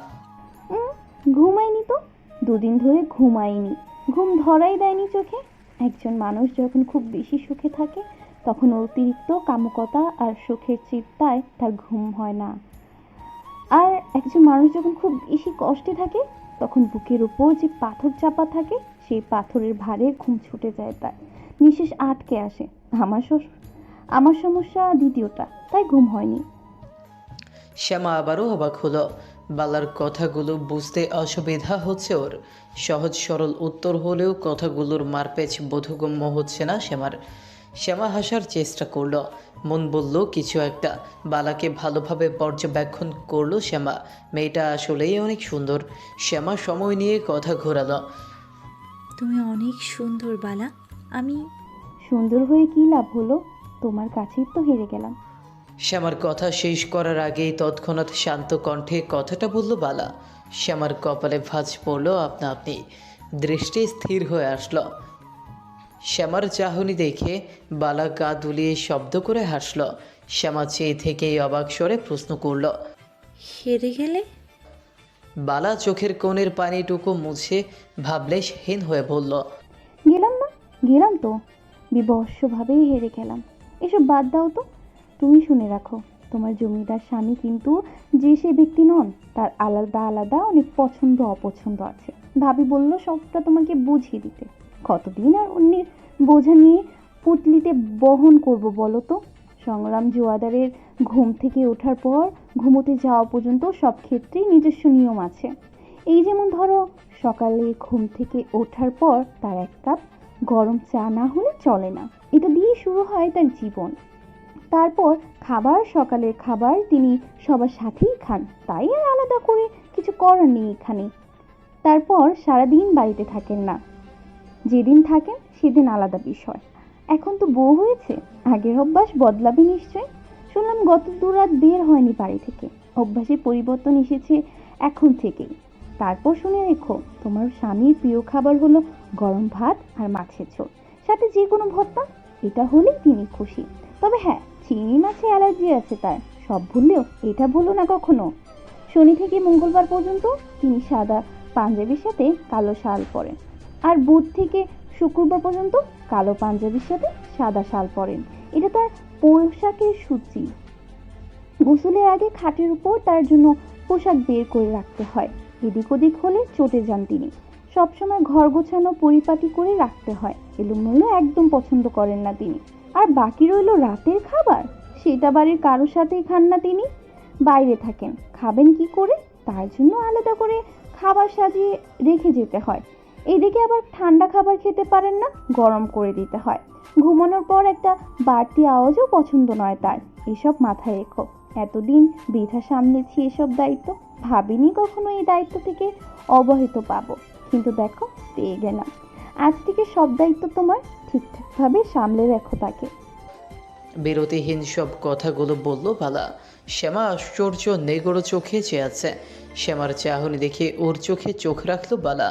Speaker 3: ঘুমাইনি তো, দুদিন ধরে ঘুমাইনি, ঘুম ধরাই দেয়নি চোখে। একজন মানুষ যখন খুব বেশি সুখে থাকে তখন অতিরিক্ত কামুকতা আর সুখের চিন্তায় তার ঘুম হয় না। আর একজন মানুষ যখন খুব বেশি কষ্টে থাকে তখন বুকের উপর যে পাথর চাপা থাকে সেই পাথরের ভারে ঘুম ছুটে যায়, তার নিঃশ্বাস আটকে আসে। আমার সমস্যা দ্বিতীয়টা, তাই ঘুম হয়নি।
Speaker 2: শ্যামা আবারও অবাক হলো। বালার কথাগুলো বুঝতে অসুবিধা হচ্ছে ওর। সহজ সরল উত্তর হলেও কথাগুলোর মারপ্যাচ বোধগম্য হচ্ছে না শ্যামার। শ্যামা হাসার চেষ্টা করলো, মন বলল কিছু একটা। বালাকে ভালোভাবে পর্যবেক্ষণ করলো শ্যামা। মেয়েটা আসলেই অনেক সুন্দর। শ্যামা সময় নিয়ে কথা ঘোরালো।
Speaker 5: তুমি অনেক সুন্দর বালা। আমি
Speaker 3: সুন্দর হয়ে কি লাভ হলো, তোমার কাছেই তো হেরে গেলাম।
Speaker 2: শ্যামার কথা শেষ করার আগেই তৎক্ষণাৎ শান্ত কণ্ঠে কথাটা বলল বালা। শ্যামার কপালে ভাঁজ পড়ল আপনা আপনি, দৃষ্টি স্থির হয়ে আসলো। শ্যামার চাহনি দেখে বালা গা দুলিয়ে শব্দ করে হাসল। শ্যামা চেয়ে থেকেই অবাক স্বরে প্রশ্ন করল।
Speaker 5: হেরে গেলে?
Speaker 2: বালা চোখের কোণের পানিটুকু মুছে ভাবলেশহীন হয়ে বলল,
Speaker 3: গেলাম তো, বিবস্বভাবেই হেরে গেলাম। এসব বাদ দাও তো। তুমি শুনে রাখো, তোমার জমিদার স্বামী কিন্তু যে সে ব্যক্তি নন, তার আলাদা আলাদা অনেক পছন্দ অপছন্দ আছে। ভাবি বলল সবটা তোমাকে বুঝিয়ে দিতে। কতদিন আর অন্যের বোঝা নিয়ে পুটলিতে বহন করব বলো তো? সংগ্রাম জোয়াদারের ঘুম থেকে ওঠার পর ঘুমোতে যাওয়া পর্যন্ত সব ক্ষেত্রেই নিজস্ব নিয়ম আছে। এই যেমন ধরো, সকালে ঘুম থেকে ওঠার পর তার এক কাপ গরম চা না হলে চলে না, এটা দিয়ে শুরু হয় তার জীবন। তারপর সকালের খাবার তিনি সবার সাথেই খান, তাই আর আলাদা করে কিছু করার নেই এখানে। তারপর সারাদিন বাড়িতে থাকেন না, যেদিন থাকেন সেদিন আলাদা বিষয়। এখন তো বউ হয়েছে, আগের অভ্যাস বদলাবে নিশ্চয়। শুনলাম গত 2 রাত বের হয়নি বাড়ি থেকে, অভ্যাসে পরিবর্তন এসেছে এখন থেকেই। তারপর শুনে রেখো, তোমার স্বামীর প্রিয় খাবার হলো গরম ভাত আর মাছের ঝোল, সাথে যে কোনো ভর্তা। এটা হলেই তিনি খুশি। তবে হ্যাঁ, চিংড়ি মাছে অ্যালার্জি আছে তার, সব ভুললেও এটা ভুলো না কখনো। শনি থেকে মঙ্গলবার পর্যন্ত তিনি সাদা পাঞ্জাবির সাথে কালো শাল পরেন, আর বুধ থেকে শুক্রবার পর্যন্ত কালো পাঞ্জাবির সাথে সাদা শাল পরেন। এটা তার পোশাকের সূচি। গোসলের আগে খাটের উপর তার জন্য পোশাক বের করে রাখতে হয়, এদিক ওদিক হলে চটে যান তিনি। সবসময় ঘর গোছানো পরিপাটি করে রাখতে হয়, এলোমেলো একদম পছন্দ করেন না তিনি। আর বাকি রইল রাতের খাবার, সেটা বাড়ির কারোর সাথেই খান না তিনি, বাইরে থাকেন। খাবেন কি করে, তার জন্য আলাদা করে খাবার সাজিয়ে রেখে যেতে হয়। এইদিকে আবার ঠান্ডা খাবার খেতে পারেন না, গরম করে দিতে হয়। ঘুমানোর পর একটা বাড়তি আওয়াজও পছন্দ নয় তার। এসব মাথায় রেখো। এতদিন বৃথা সামলেছি এসব দায়িত্ব, ভাবিনি কখনো এই দায়িত্ব থেকে অবহিত পাবো, কিন্তু দেখো পেয়ে গেলাম। আজ থেকে সব দায়িত্ব তোমার, ঠিকঠাকভাবে সামলে রাখো তাকে।
Speaker 2: বিরতিহীন সব কথাগুলো বলল বালা। শ্যামা আশ্চর্য নেগড়ো চোখে চেয়ে আছে। শ্যামার চাহনি দেখে ওর চোখে চোখ রাখলো বালা।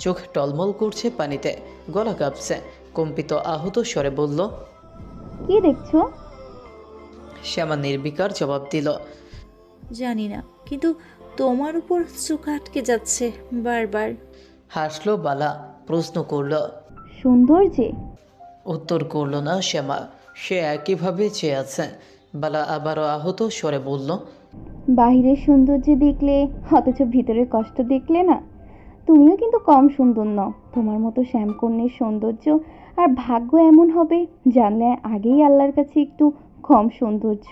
Speaker 2: চোখ টলমল করছে পানিতে, গলা কাঁপছে। কম্পিত আহত স্বরে বলল,
Speaker 3: কি দেখছো?
Speaker 2: শ্যামা নির্বিকার জবাব দিল,
Speaker 5: জানি না, কিন্তু তোমার উপর চোখ আটকে যাচ্ছে বারবার।
Speaker 2: হাসলো বালা, প্রশ্ন করল।
Speaker 3: সুন্দর যে?
Speaker 2: উত্তর করল না শ্যামা, সে একইভাবে চেয়ে আছে। বালা আবারও আহত স্বরে বলল,
Speaker 3: বাহিরের সৌন্দর্য দেখলে অথচ ভিতরের কষ্ট দেখলে না। তুমিও কিন্তু কম সুন্দর নও। তোমার মতো শ্যামকন্যের সৌন্দর্য আর ভাগ্য এমন হবে জানলে আগেই আল্লাহর কাছে একটু কম সৌন্দর্য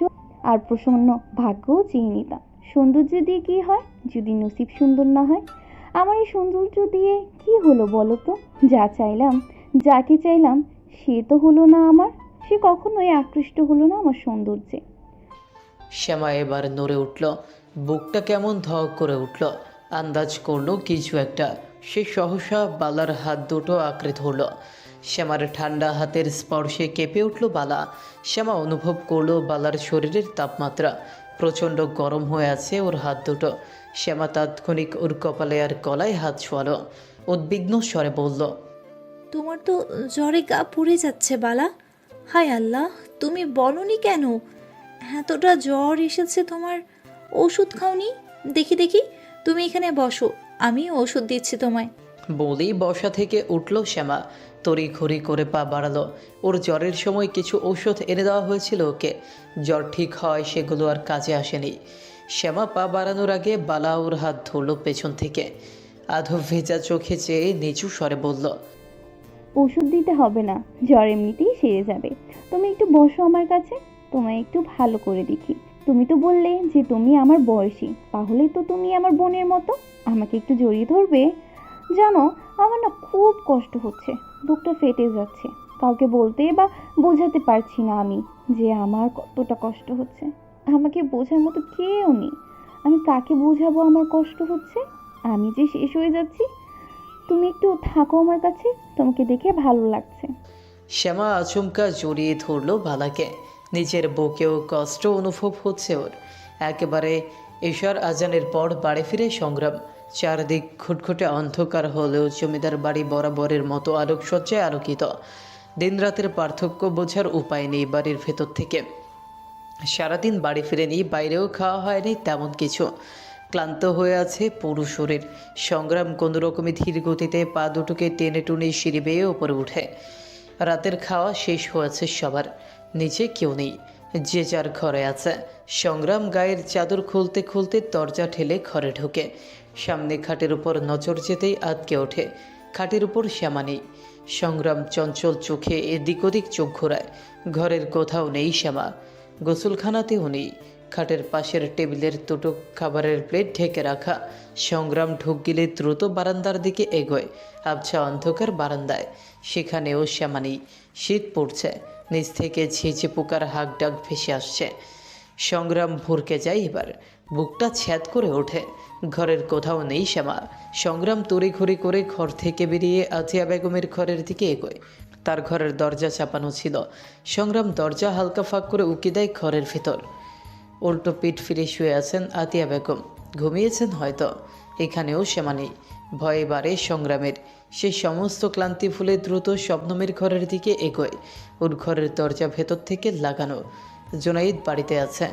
Speaker 3: আর প্রসন্ন ভাগ্যও চেয়ে নিতাম। সৌন্দর্য দিয়ে কি হয় যদি নসিব সুন্দর না হয়? আমার এই সৌন্দর্য দিয়ে কি হলো বলো তো? যা চাইলাম, যাকে চাইলাম সে তো হলো না আমার, সে কখনোই আকৃষ্ট হলো না আমার সৌন্দর্যে।
Speaker 2: শ্যামা এবার নড়ে উঠল, বুকটা কেমন ধক করে উঠল। আন্দাজ করলো কিছু একটা। সে সহসা বালার হাত দুটো আঁকড়ে ধরল। শ্যামার ঠান্ডা হাতের স্পর্শে কেঁপে উঠল বালা। শ্যামা অনুভব করলো বালার শরীরের তাপমাত্রা। প্রচণ্ড গরম হয়ে আছে ওর হাত দুটো। শ্যামা তাৎক্ষণিক ওর কপালে আর গলায় হাত ছোঁয়ালো। উদ্বিগ্ন স্বরে বলল,
Speaker 5: তোমার তো জ্বরে গা পুড়ে যাচ্ছে বালা। হায় আল্লাহ, তুমি বলনি কেন? এতটা জ্বর এসেছে তোমার, ওষুধ খাওনি? দেখি দেখি, তুমি এখানে বসো, আমি ওষুধ দিচ্ছি তোমায়।
Speaker 2: বলেই বসা থেকে উঠল শ্যামা, তড়িঘড়ি করে পা বাড়ালো। ওর জ্বরের সময় কিছু ঔষধ এনে দেওয়া হয়েছিল ওকে, জ্বর ঠিক হয় সেগুলো আর কাজে আসেনি। শ্যামা পা বাড়ানোর আগে বালা ওর হাত ধরল পেছন থেকে, আধো ভেজা চোখে চেয়ে নিচু স্বরে বলল,
Speaker 10: ওষুধ দিতে হবে না, জ্বর এমনিতেই সেরে যাবে। তুমি একটু বসো আমার কাছে, তোমায় একটু ভালো করে দেখি। তুমি তো বললে যে তুমি আমার বয়সী, তাহলে তো তুমি আমার বোনের মতো। আমাকে একটু জড়িয়ে ধরবে? জানো, আমার না খুব কষ্ট হচ্ছে, বুকটা ফেটে যাচ্ছে। কাউকে বলতে বা বোঝাতে পারছি না আমি যে আমার কতটা কষ্ট হচ্ছে। আমাকে বোঝার মতো কেউ নেই। আমি কাকে বোঝাবো আমার কষ্ট হচ্ছে? আমি যে শেষ হয়ে যাচ্ছি। তুমি একটু থাকো আমার কাছে, তোমাকে দেখে ভালো লাগছে।
Speaker 2: শ্যামা আচমকা জড়িয়ে ধরল বালাকে। নিজের বুকেও কষ্ট অনুভব হচ্ছে ওর। একেবারে এশার আজানের পর বাড়ি ফিরে সংগ্রাম। চারদিক ঘুটঘুটে অন্ধকার হলেও জমিদার বাড়ি বরাবরের মতো আলোকসজ্জায় আলোকিত। দিনরাতের পার্থক্য বোঝার উপায় নেই বাড়ির ভেতর থেকে। সারাদিন বাড়ি ফিরেনি, বাইরেও খাওয়া হয়নি তেমন কিছু। ক্লান্ত হয়ে আছে পুরো শরীর। সংগ্রাম কোনো রকমে ধীর গতিতে পা দুটোকে টেনে টুনে সিঁড়ি বেয়ে ওপরে উঠে। রাতের খাওয়া শেষ হয়েছে সবার, নিচে কেউ নেই, যে যার ঘরে আছে। সংগ্রাম গায়ের চাদর খুলতে খুলতে দরজা ঠেলে ঘরে ঢোকে। সামনে খাটের উপর নজর যেতেই আটকে ওঠে, খাটের উপর শ্যামা নেই। সংগ্রাম চঞ্চল চোখে এদিক ওদিক চোখ ঘোরায়, ঘরের কোথাও নেই শ্যামা। গোসলখানাতেও নেই। খাটের পাশের টেবিলের দুটো খাবারের প্লেট ঢেকে রাখা। সংগ্রাম ঢুক গেলে দ্রুত বারান্দার দিকে এগোয়। আবছা অন্ধকার বারান্দায়, সেখানেও শ্যামা নেই। শীত পড়ছে, নিচ থেকে ঝিঝি পোকার হাঁক ডাক ভেসে আসছে। সংগ্রাম ভরকে যায় এবার, বুকটা ছ্যাদ করে ওঠে। ঘরের কোথাও নেই শ্যামা। সংগ্রাম তড়িঘড়ি করে ঘর থেকে বেরিয়ে আতিয়া বেগমের ঘরের দিকে এগোয়। তার ঘরের দরজা চাপানো ছিল। সংগ্রাম দরজা হালকা ফাঁক করে উকি দেয় ঘরের ভেতর। উল্টো পিঠ ফিরে শুয়ে আছেন আতিয়া বেগম, ঘুমিয়েছেন হয়তো। এখানেও শ্যামা নেই। ভয়ে বাড়ে সংগ্রামের। সে সমস্ত ক্লান্তি ভুলে দ্রুত শবনমের ঘরের দিকে এগোয়। ওর ঘরের দরজা ভেতর থেকে লাগানো। জুনাইদ বাড়িতে আছে,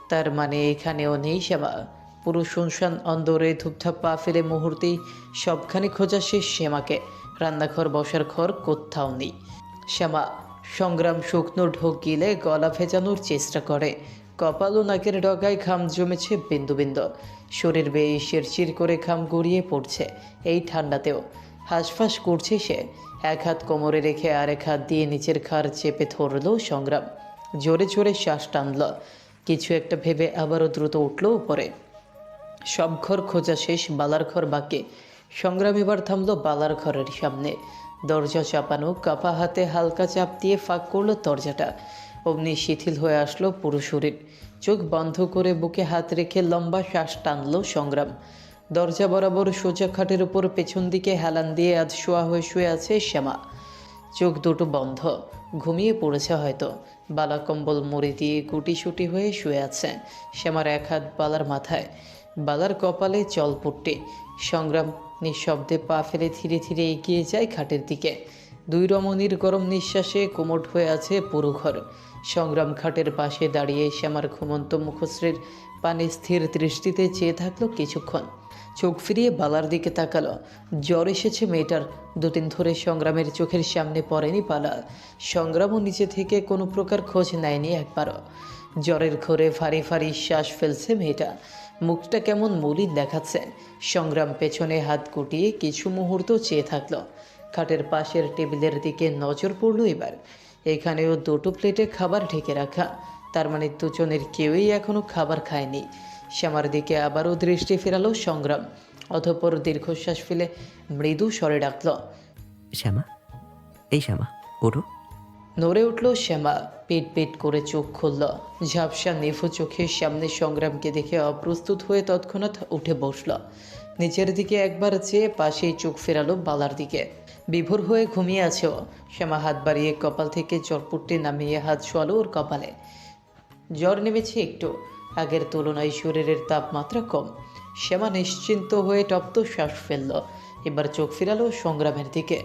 Speaker 2: তার মানে এখানেও নেই শ্যামা। পুরো শুনশান অন্দরে ধূপধাপ পা ফেলে মুহূর্তেই সবখানে খোঁজা শেষ শ্যামাকে। রান্নাঘর, বসার ঘর, কোথাও নেই শ্যামা। সংগ্রাম শুকনো ঢোক গিলে গলা ভেজানোর চেষ্টা করে। কপাল ও নাকের ডগায় ঘাম জমেছে বিন্দু বিন্দু। শরীর বেয়ে শিরশির করে ঘাম গড়িয়ে পড়ছে এই ঠান্ডাতেও। হাঁসফাঁস করছে সে। এক হাত কোমরে রেখে আরেক হাত দিয়ে নিচের ঘাড় চেপে ধরল সংগ্রাম। জোরে জোরে শ্বাস টানল। কিছু একটা ভেবে আবারও দ্রুত উঠল উপরে। সব ঘর খোঁজা শেষ, বালার ঘর বাকি। সংগ্রাম এবার থামল বালার ঘরের সামনে। দরজা চাপানো, কাপা হাতে হালকা চাপ দিয়ে ফাঁক করলো দরজাটা। অমনি শিথিল হয়ে আসলো পুরো শরীর। চোখ বন্ধ করে বুকে হাত রেখে লম্বা শ্বাস টানল সংগ্রাম। দরজা বরাবর সোজা খাটের উপর পেছন দিকে হেলান দিয়ে আজ শোয়া হয়ে শুয়ে আছে শ্যামা। চোখ দুটো বন্ধ, ঘুমিয়ে পড়েছে হয়তো। বালা কম্বল মুড়ি দিয়ে গুটিসুটি হয়ে শুয়ে আছে। শ্যামার এক হাত বালার মাথায়, বালার কপালে জলপট্টি। সংগ্রাম নিঃশব্দে পা ফেলে ধীরে ধীরে এগিয়ে যায় খাটের দিকে। দুই রমণীর গরম নিঃশ্বাসে কোমট হয়ে আছে পুরো ঘর। সংগ্রাম খাটের পাশে দাঁড়িয়ে শ্যামার ঘুমন্ত মুখশ্রীর পানে স্থির দৃষ্টিতে চেয়ে থাকলো কিছুক্ষণ। চোখ ফিরিয়ে বালার দিকে তাকালো। জ্বর এসেছে মেয়েটার। দুদিন ধরে সংগ্রামের চোখের সামনে পড়েনি বালা। সংগ্রামও নিচে থেকে কোনো প্রকার খোঁজ নেয়নি একবারও। জ্বরের ঘোরে ভারী ভারী শ্বাস ফেলছে মেয়েটা। মুখটা কেমন মলিন দেখাচ্ছে। সংগ্রাম পেছনে হাত গুটিয়ে কিছু মুহূর্ত চেয়ে থাকলো। খাটের পাশের টেবিলের দিকে নজর পড়ল এবার। এখানেও দুটো প্লেটে খাবার ঢেকে রাখা। তার মানে দুজনের কেউই এখনো খাবার খায়নি। শ্যামার দিকে আবারও দৃষ্টি ফেরালো সংগ্রাম। অতঃপর দীর্ঘশ্বাস ফেলে মৃদু স্বরে ডাকল,
Speaker 4: শ্যামা, এই শ্যামা, ওঠো।
Speaker 2: নড়ে উঠল শ্যামা, পিট পিট করে চোখ খুলল। ঝাপসা নিভু চোখের সামনে সংগ্রামকে দেখে অপ্রস্তুত হয়ে তৎক্ষণাৎ উঠে বসল। নিচের দিকে একবার চেয়ে পাশেই চোখ ফেরালো বালার দিকে। বিভোর হয়ে ঘুমিয়ে আছে ও। শ্যামা হাত বাড়িয়ে কপাল থেকে জ্বরপুট্টি নামিয়ে হাত শোয়ালো ওর কপালে। জ্বর নেমেছে একটু, আগের তুলনায় শরীরের তাপমাত্রা কম। শ্যামা নিশ্চিন্ত হয়ে তপ্ত শ্বাস ফেলল। এবার চোখ ফিরালো সংগ্রামের দিকে।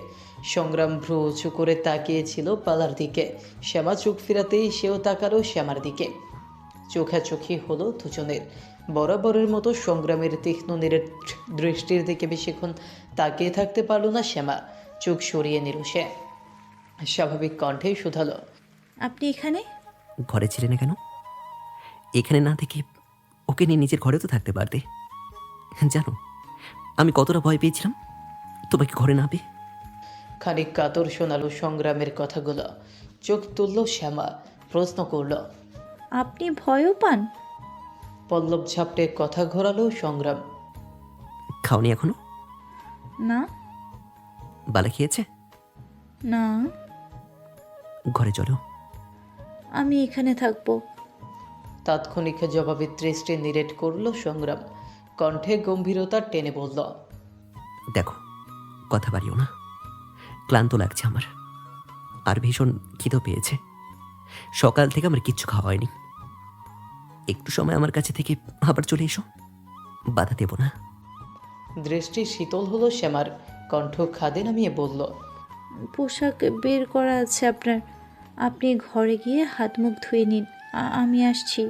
Speaker 2: সংগ্রাম ভ্রু উঁচু করে তাকিয়েছিল বালার দিকে। শ্যামা চোখ ফিরাতেই সেও তাকালো শ্যামার দিকে। চোখাচোখি হলো দুজনের। বরাবরের মতো সংগ্রামের তীক্ষ্ণ নিরেট দৃষ্টির দিকে বেশিক্ষণ তাকিয়ে থাকতে পারল না শ্যামা। চোখ সরিয়ে নিল সে। স্বাভাবিক কণ্ঠে শুধালো,
Speaker 5: আপনি এখানে?
Speaker 4: ঘরে ছিলে না কেন? এখানে না থেকে ওকে নিয়ে নিজের ঘরে তো থাকতে পারতে। জানো আমি কতটা ভয় পেয়েছিলাম তোমাকে ঘরে না পেয়ে।
Speaker 2: খানিক কাতর শোনালো সংগ্রামের কথাগুলো। চোখ তুলল শ্যামা, প্রশ্ন করল।
Speaker 5: আপনি ভয়ও পান?
Speaker 2: পল্লব ঝাপটে কথা ঘোরালো সংগ্রাম।
Speaker 4: খাওনি এখনো?
Speaker 5: না।
Speaker 4: বালা খেয়েছে?
Speaker 5: না,
Speaker 4: ঘরে চলো।
Speaker 5: আমি এখানে থাকবো।
Speaker 2: তাৎক্ষণিক জবাবে দৃষ্টি নিরেট করল সংগ্রাম। কণ্ঠে গম্ভীরতা টেনে বলল,
Speaker 4: দেখো কথা বাড়িও না, ক্লান্ত লাগছে আমার, আর ভীষণ খিদে পেয়েছে। সকাল থেকে আমার কিচ্ছু খাওয়া হয়নি। একটু সময় আমার কাছে থেকে আবার চলে এসো, বাধা দেব না।
Speaker 2: দৃষ্টি শীতল হলো শ্যামার। কণ্ঠ খাদে নামিয়ে বলল,
Speaker 5: পোশাক বের করা আছে আপনার, আপনি ঘরে গিয়ে হাত মুখ ধুয়ে নিন, আমি আসছি।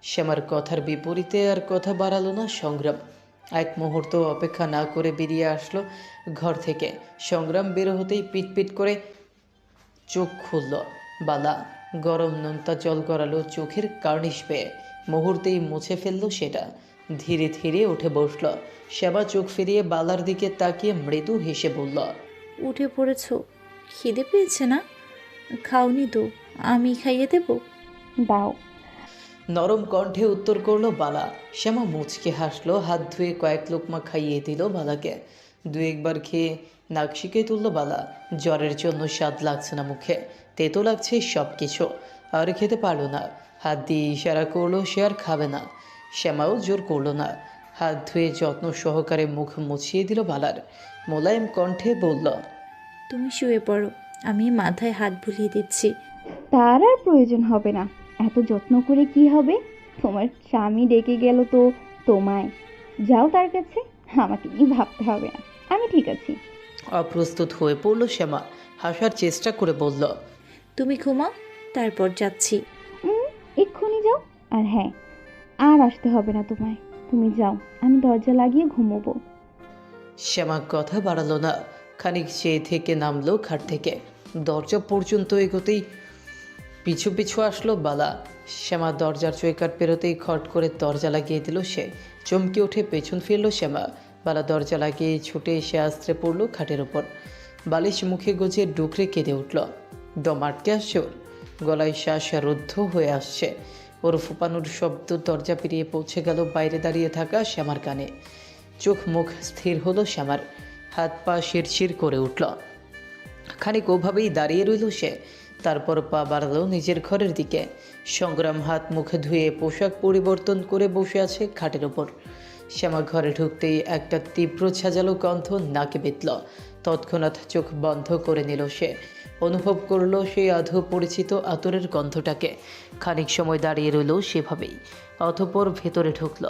Speaker 2: শ্যামার কথার বিপরীতে আর কথা বাড়ালো না সংগ্রাম। এক মুহূর্ত অপেক্ষা না করে বেরিয়ে আসলো ঘর থেকে। সংগ্রাম বের হতেই পিটপিট করে চোখ খুলল বালা। গরম নোনতা জল গড়ালো চোখের কার্নিশ পেয়ে। মুহূর্তেই মুছে ফেললো সেটা। ধীরে ধীরে উঠে বসল। শ্যামা চোখ ফিরিয়ে বালার দিকে তাকিয়ে মৃদু হেসে বলল,
Speaker 5: উঠে পড়েছো? খিদে পেয়েছে না? খাওনি তো, আমি খাইয়ে দেব।
Speaker 10: দাও।
Speaker 2: নরম কণ্ঠে উত্তর করলো বালা। শ্যামা মুচকে হাসলো, হাত ধুয়ে কয়েক লোকমা খাইয়ে দিল বালাকে। দু একবার খেয়ে নাক শিকে তুলল বালা। জ্বরের জন্য স্বাদ লাগছে না মুখে, তেতো লাগছে সব কিছু। আর খেতে পারলো না। হাত দিয়ে ইশারা করলো সে আর খাবে না। শ্যামাও জোর করলো না। হাত ধুয়ে যত্ন সহকারে মুখ মুছিয়ে দিল বালার। মোলায়েম কণ্ঠে বলল,
Speaker 5: তুমি শুয়ে পড়ো, আমি মাথায় হাত বুলিয়ে দিচ্ছি।
Speaker 10: তার আর প্রয়োজন হবে না। এত যত্ন করে কি হবে? তোমার স্বামী ডেকে গেল তো তোমায়। যাও তার কাছে, আমাকে নিয়ে ভাবতে হবে না, আমি ঠিক আছি।
Speaker 2: অপ্রস্তুত হয়ে পড়ল শ্যামা। হাসার চেষ্টা করে বলল,
Speaker 5: তুমি ঘুমাও, তারপর যাচ্ছি।
Speaker 10: এক্ষুনি যাও। আর হ্যাঁ, আর আসতে হবে না তোমায়। তুমি যাও, আমি দরজা লাগিয়ে ঘুমোবো।
Speaker 2: শ্যামা কথা বাড়ালো না। খানিক চেয়ে থেকে নামলো খাট থেকে। দরজা পর্যন্ত এগোতেই পিছু পিছু আসলো বালা। শ্যামা দরজার চৌকাঠ পেরোতেই খট করে দরজা লাগিয়ে দিল সে। চমকে উঠে পেছন ফিরল শ্যামা। বালা দরজা লাগিয়ে ছুটে এসে আশ্রে পড়ল খাটের ওপর। বালিশ মুখে গজিয়ে ডুকরে কেঁদে উঠল। দম আটকে আসছে ওর। গলায় শ্বাস রুদ্ধ হয়ে আসছে। ওর ফোপানোর শব্দ দরজা পেরিয়ে পৌঁছে গেল বাইরে দাঁড়িয়ে থাকা শ্যামার কানে। চোখ মুখ স্থির হলো শ্যামার। হাত পা শিরশির করে উঠল। খানিক ওভাবেই দাঁড়িয়ে রইল সে। তারপর পা বাড়ালো নিজের ঘরের দিকে। সংগ্রাম হাত মুখ ধুয়ে পোশাক পরিবর্তন করে বসে আছে খাটের ওপর। শ্যামা ঘরে ঢুকতেই একটা তীব্র ছাজালো গন্ধ নাকে বিঁধল। তৎক্ষণাৎ চোখ বন্ধ করে নিল সে। অনুভব করলো সেই আধো পরিচিত আতরের গন্ধটাকে। খানিক সময় দাঁড়িয়ে রইল সেভাবেই। অতঃপর ভেতরে ঢুকল।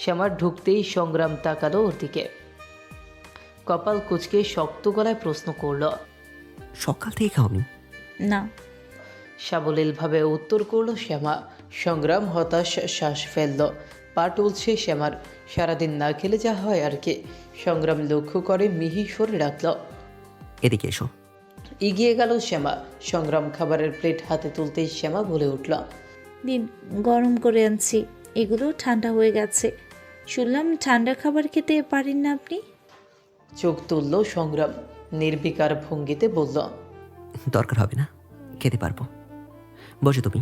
Speaker 2: শ্যামার ঢুকতেই সংগ্রাম তাকালো ওর দিকে। কপাল কুঁচকে শক্ত গলায় প্রশ্ন করল,
Speaker 4: সকাল থেকে খাওনি?
Speaker 5: না।
Speaker 2: সাবলীলভাবে উত্তর করল শ্যামা। সংগ্রাম হতাশ শ্বাস ফেলল। পা টুলছে শ্যামার। সারাদিন না খেলে যা হয় আর কি। সংগ্রাম লক্ষ্য করে মিহি সরে রাখল।
Speaker 4: এদিকে এসো।
Speaker 2: এগিয়ে গেল শ্যামা। সংগ্রাম খাবারের প্লেট হাতে তুলতেই শ্যামা বলে উঠল,
Speaker 5: দিন, গরম করে আনছি, এগুলো ঠান্ডা হয়ে গেছে। শুনলাম ঠান্ডা খাবার খেতে পারেন না আপনি?
Speaker 2: চোখ তুলল সংগ্রাম। নির্বিকার ভঙ্গিতে বলল,
Speaker 4: দরকার হবে না, খেতে পারবো। বসো তুমি,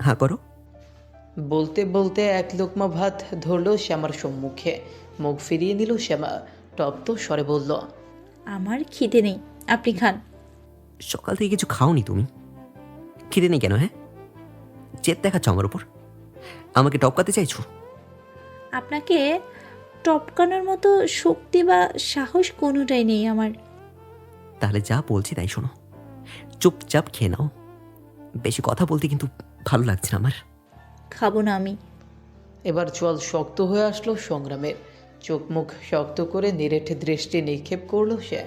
Speaker 4: হ্যাঁ করো।
Speaker 2: বলতে বলতে এক লোকমা ভাত ধরল শ্যামার সম্মুখে। মুখ ফিরিয়ে নিল শ্যামা। তপ্ত স্বরে বলল,
Speaker 5: আমার খিদে নেই, আপনি খান।
Speaker 4: সকাল থেকে কিছু খাওনি তুমি? খিদে নেই কেন? হ্যাঁ, জেদ দেখাচ্ছ আমার উপর, আমাকে টপকাতে চাইছো?
Speaker 5: আপনাকে টপকানোর মতো শক্তি বা সাহস কোনোটাই নেই আমার।
Speaker 4: তাহলে যা বলছি তাই শোনো, চুপচাপ খেয়ে নাও। বেশি কথা বলতে কিন্তু ভালো লাগছে না আমার।
Speaker 5: খাবো না আমি।
Speaker 2: এবার চোয়াল শক্ত হয়ে আসলো সংগ্রামের। চোখ মুখ শক্ত করে নিরেটে দৃষ্টি নিক্ষেপ করলো সে।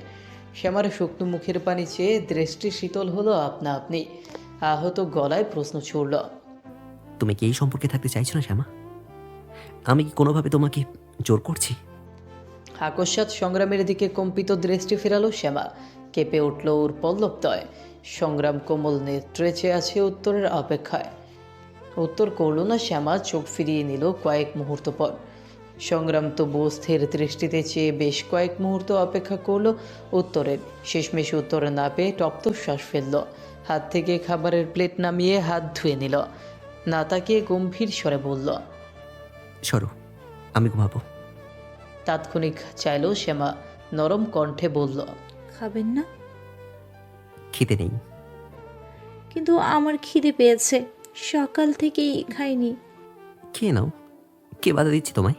Speaker 2: শ্যামার শুকনো মুখের পানি চেয়ে দৃষ্টি শীতল হলো আপনা আপনি। আহত গলায় প্রশ্ন ছুড়ল,
Speaker 4: তুমি কি এই সম্পর্কে থাকতে চাইছো না শ্যামা? আমি কি কোনোভাবে তোমাকে জোর করছি?
Speaker 2: আকস্মাৎ সংগ্রামের দিকে কম্পিত দৃষ্টি ফেরালো শ্যামা। কেঁপে উঠল ওর পল্লবতয়। সংগ্রাম কোমল নেত্রে চেয়ে আছে উত্তরের অপেক্ষায়। উত্তর করল না শ্যামা, চোখ ফিরিয়ে নিল কয়েক মুহূর্ত পর। সংগ্রাম তো স্থির দৃষ্টিতে চেয়ে বেশ কয়েক মুহূর্ত অপেক্ষা করলো উত্তরের। শেষমেশ উত্তর না পেয়ে তপ্ত শ্বাস ফেলল। হাত থেকে খাবারের প্লেট নামিয়ে হাত ধুয়ে নিল। না তাকিয়ে গম্ভীর স্বরে বলল,
Speaker 4: সরো, আমি ঘুমাবো।
Speaker 2: তাৎক্ষণিক চাইল শ্যামা, নরম কণ্ঠে বলল,
Speaker 5: খাবেন না?
Speaker 4: খিদে নেই।
Speaker 5: কিন্তু আমার খিদে পেয়েছে, সকাল থেকেই খাইনি।
Speaker 4: খেয়ে নাও, কে বাধা দিচ্ছে তোমায়?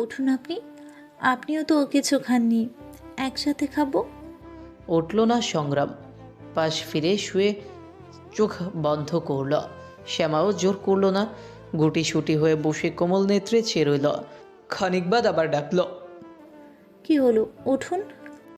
Speaker 5: উঠুন আপনি, আপনিও তো কিছু খাননি, একসাথে খাবো।
Speaker 2: উঠল না সংগ্রাম। পাশ ফিরে শুয়ে চোখ বন্ধ করল। শ্যামাও জোর করল না, গুটিসুটি হয়ে বসে কোমল নেত্রে চেয়ে রইল। খানিক বাদ আবার ডাকল,
Speaker 5: কি হলো, উঠুন।